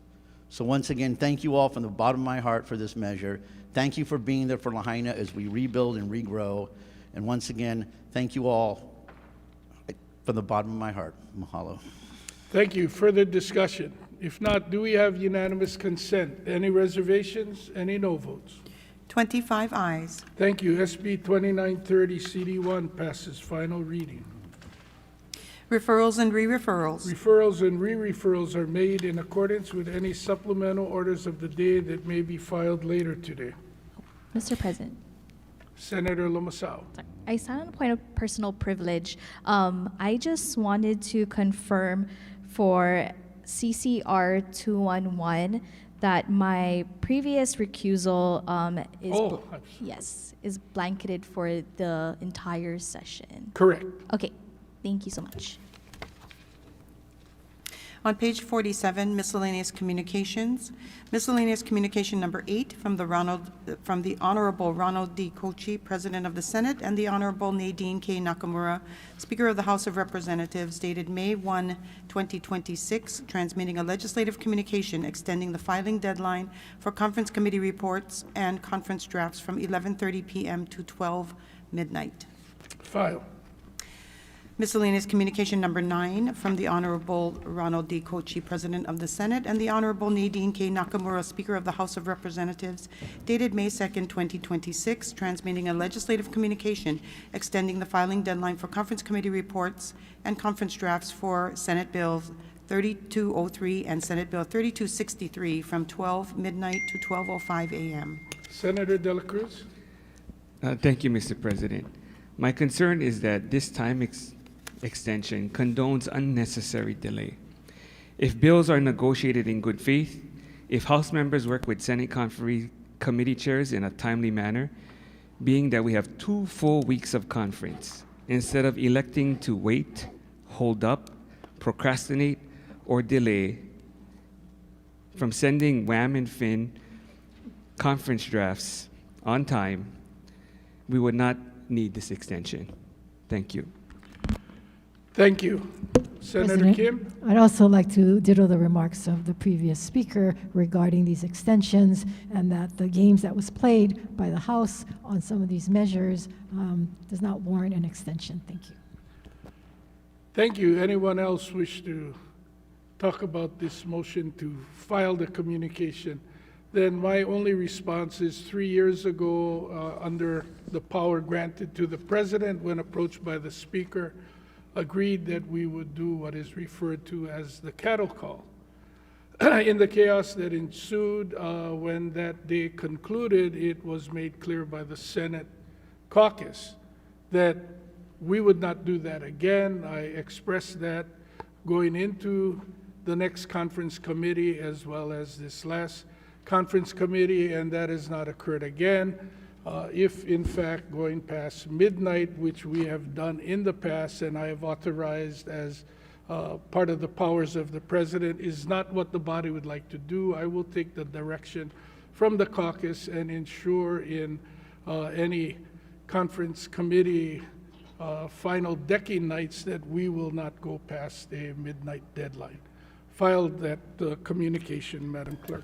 So once again, thank you all from the bottom of my heart for this measure. Thank you for being there for Lahaina as we rebuild and regrow. And once again, thank you all from the bottom of my heart. Mahalo. Thank you. Further discussion? If not, do we have unanimous consent? Any reservations? Any no votes? 25 ayes. Thank you. SB 2930 CD1 passes final reading. Referrals and re-referrals. Referrals and re-referrals are made in accordance with any supplemental orders of the day that may be filed later today. Mr. President, Senator Lomasao. I stand on a point of personal privilege. I just wanted to confirm for CCR 211 that my previous recusal is blanketed for the entire session. Correct. Okay, thank you so much. On page 47, miscellaneous communications. Miscellaneous communication number 8 from the Honorable Ronald D. Kochi, President of the Senate, and the Honorable Nadine K. Nakamura, Speaker of the House of Representatives, dated May 1, 2026, transmitting a legislative communication extending the filing deadline for conference committee reports and conference drafts from 11:30 p.m. to 12 midnight. File. Miscellaneous communication number 9 from the Honorable Ronald D. Kochi, President of the Senate, and the Honorable Nadine K. Nakamura, Speaker of the House of Representatives, dated May 2nd, 2026, transmitting a legislative communication extending the filing deadline for conference committee reports and conference drafts for Senate Bills 3203 and Senate Bill 3263 from 12 midnight to 12:05 a.m. Senator De La Cruz. Thank you, Mr. President. My concern is that this time extension condones unnecessary delay. If bills are negotiated in good faith, if House members work with Senate committee chairs in a timely manner, being that we have 2 full weeks of conference, instead of electing to wait, hold up, procrastinate, or delay from sending WAM and FIN conference drafts on time, we would not need this extension. Thank you. Thank you. Senator President, Kim. I'd also like to ditto the remarks of the previous speaker regarding these extensions and that the games that was played by the House on some of these measures does not warrant an extension. Thank you. Thank you. Anyone else wish to talk about this motion to file the communication? Then my only response is 3 years ago, under the power granted to the President when approached by the Speaker, agreed that we would do what is referred to as the cattle call. In the chaos that ensued, when that day concluded, it was made clear by the Senate caucus that we would not do that again. I expressed that going into the next conference committee as well as this last conference committee, and that has not occurred again. If in fact going past midnight, which we have done in the past and I have authorized as part of the powers of the President, is not what the body would like to do, I will take the direction from the caucus and ensure in any conference committee final decking nights that we will not go past a midnight deadline. Filed that communication, Madam Clerk.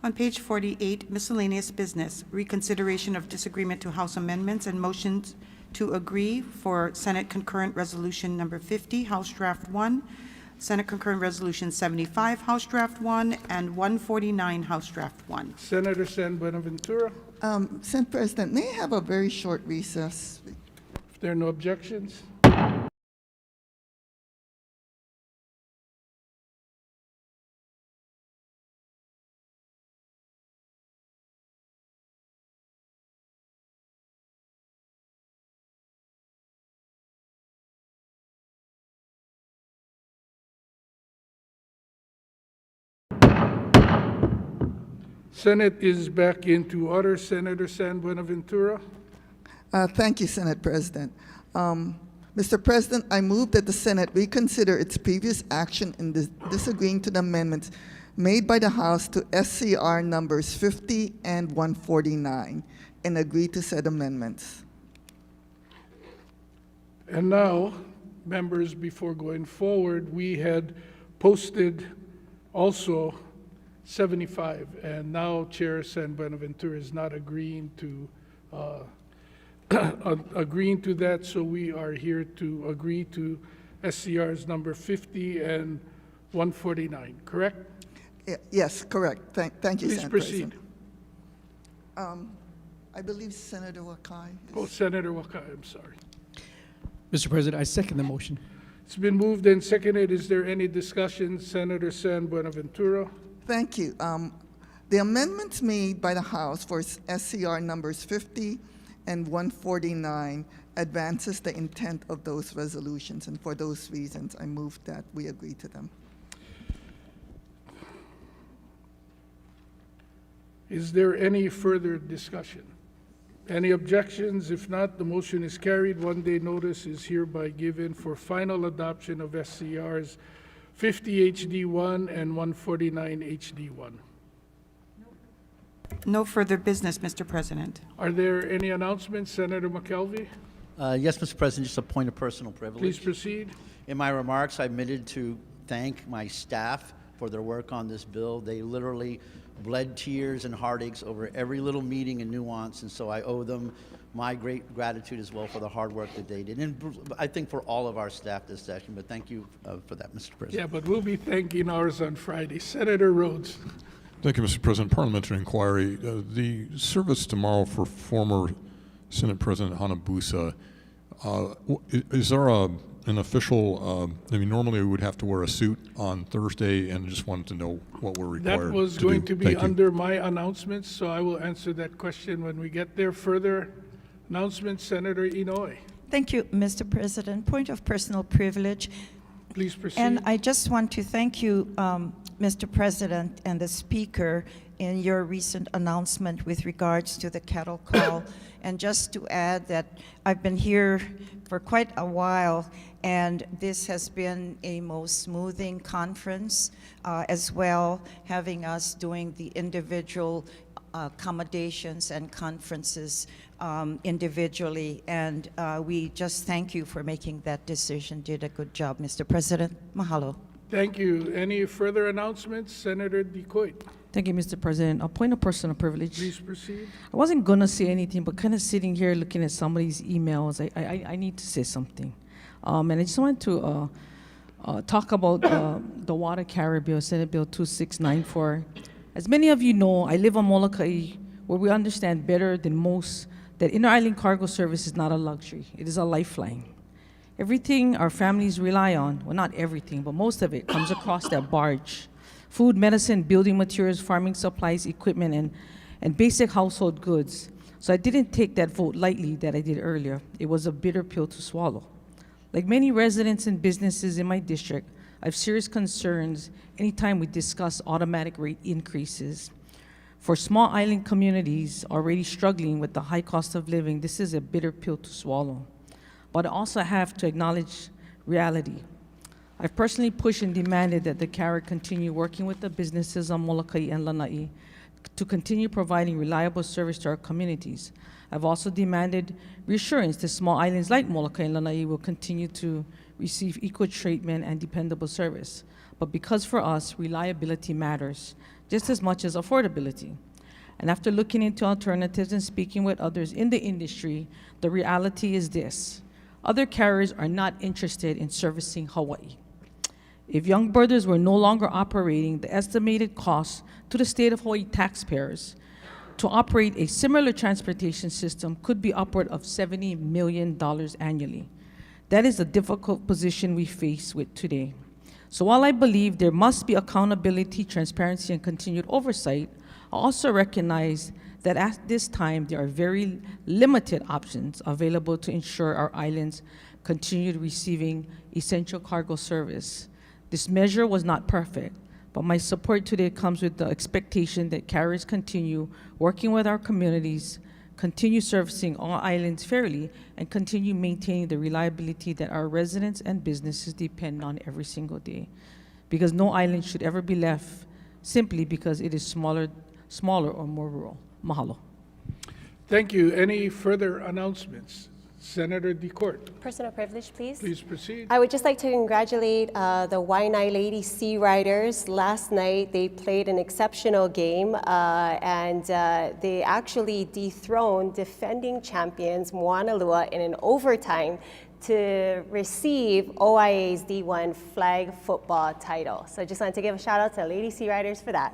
On page 48, miscellaneous business, reconsideration of disagreement to House amendments and motions to agree for Senate Concurrent Resolution number 50, House Draft 1, Senate Concurrent Resolution 75, House Draft 1, and 149, House Draft 1. Senator San Buenaventura. Senate President, may I have a very short recess? If there are no objections. Senate is back into order. Senator San Buenaventura. Thank you, Senate President. Mr. President, I move that the Senate reconsider its previous action in disagreeing to the amendments made by the House to SCR numbers 50 and 149 and agree to said amendments. And now, members, before going forward, we had posted also 75, and now Chair San Buenaventura is not agreeing to that, so we are here to agree to SCRs number 50 and 149, correct? Yes, correct. Thank you, Please Senate proceed. President. I believe Senator Wakai. Oh, Senator Wakai, I'm sorry. Mr. President, I second the motion. It's been moved and seconded. Is there any discussion? Senator San Buenaventura. Thank you. The amendments made by the House for SCR numbers 50 and 149 advances the intent of those resolutions, and for those reasons, I move that we agree to them. Is there any further discussion? Any objections? If not, the motion is carried. One-day notice is hereby given for final adoption of SCRs 50 HD1 and 149 HD1. No further business, Mr. President. Are there any announcements, Senator McKelvey? Yes, Mr. President, just a point of personal privilege. Please proceed. In my remarks, I omitted to thank my staff for their work on this bill. They literally bled tears and heartaches over every little meeting and nuance, and so I owe them my great gratitude as well for the hard work that they did. And I think for all of our staff this session, but thank you for that, Mr. President. Yeah, but we'll be thanking ours on Friday. Senator Rhodes. Thank you, Mr. President. Parliamentary inquiry. The service tomorrow for former Senate President Hanabusa, is there an official, I mean, normally we would have to wear a suit on Thursday, and just wanted to know what we're required to do. That was going to be under my announcements, so I will answer that question when we get there. Further announcements, Senator Inouye. Thank you, Mr. President. Point of personal privilege. Please proceed. And I just want to thank you, Mr. President and the Speaker, in your recent announcement with regards to the cattle call. And just to add that I've been here for quite a while, and this has been a most smoothing conference as well, having us doing the individual accommodations and conferences individually. And we just thank you for making that decision. Did a good job, Mr. President. Mahalo. Thank you. Any further announcements? Senator DeCoit. Thank you, Mr. President. A point of personal privilege. Please proceed. I wasn't going to say anything, but kind of sitting here looking at somebody's emails, I need to say something. And I just wanted to talk about the water carrier bill, Senate Bill 2694. As many of you know, I live on Molokai, where we understand better than most that inter-island cargo service is not a luxury. It is a lifeline. Everything our families rely on, well, not everything, but most of it comes across that barge. Food, medicine, building materials, farming supplies, equipment, and basic household goods. So I didn't take that vote lightly that I did earlier. It was a bitter pill to swallow. Like many residents and businesses in my district, I have serious concerns anytime we discuss automatic rate increases. For small island communities already struggling with the high cost of living, this is a bitter pill to swallow. But I also have to acknowledge reality. I've personally pushed and demanded that the carrier continue working with the businesses on Molokai and Lanai to continue providing reliable service to our communities. I've also demanded reassurance that small islands like Molokai and Lanai will continue to receive equal treatment and dependable service. But because for us, reliability matters just as much as affordability. And after looking into alternatives and speaking with others in the industry, the reality is this: other carriers are not interested in servicing Hawaii. If Young Brothers were no longer operating, the estimated cost to the state of Hawaii taxpayers to operate a similar transportation system could be upward of $70 million annually. That is a difficult position we face with today. So while I believe there must be accountability, transparency, and continued oversight, I also recognize that at this time there are very limited options available to ensure our islands continue receiving essential cargo service. This measure was not perfect, but my support today comes with the expectation that carriers continue working with our communities, continue servicing all islands fairly, and continue maintaining the reliability that our residents and businesses depend on every single day. Because no island should ever be left simply because it is smaller or more rural. Mahalo. Thank you. Any further announcements? Senator DeCourt, Personal privilege, please. please proceed. I would just like to congratulate the Waianae Lady Sea Riders. Last night they played an exceptional game and they actually dethroned defending champions Moanalua in an overtime to receive OIA's D1 flag football title. So I just wanted to give a shout out to Lady Sea Riders for that.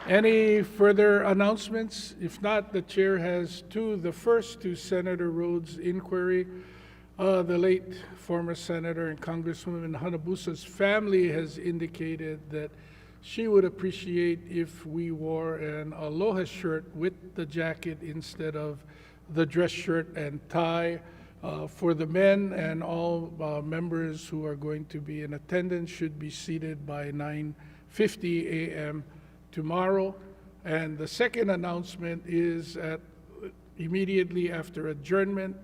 Any further announcements? If not, the chair has two. The first to Senator Rhodes' inquiry. The late former Senator and Congresswoman Hanabusa's family has indicated that she would appreciate if we wore an aloha shirt with the jacket instead of the dress shirt and tie. For the men and all members who are going to be in attendance should be seated by 9:50 a.m. tomorrow. And the second announcement is immediately after adjournment,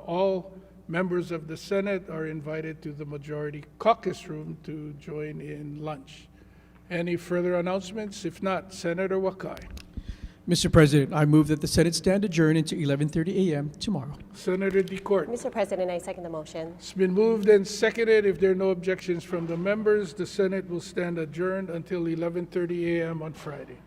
all members of the Senate are invited to the Majority Caucus Room to join in lunch. Any further announcements? If not, Senator Wakai. Mr. President, I move that the Senate stand adjourned until 11:30 a.m. tomorrow. Senator DeCourt. Mr. President, I second the motion. It's been moved and seconded. If there are no objections from the members, the Senate will stand adjourned until 11:30 a.m. on Friday.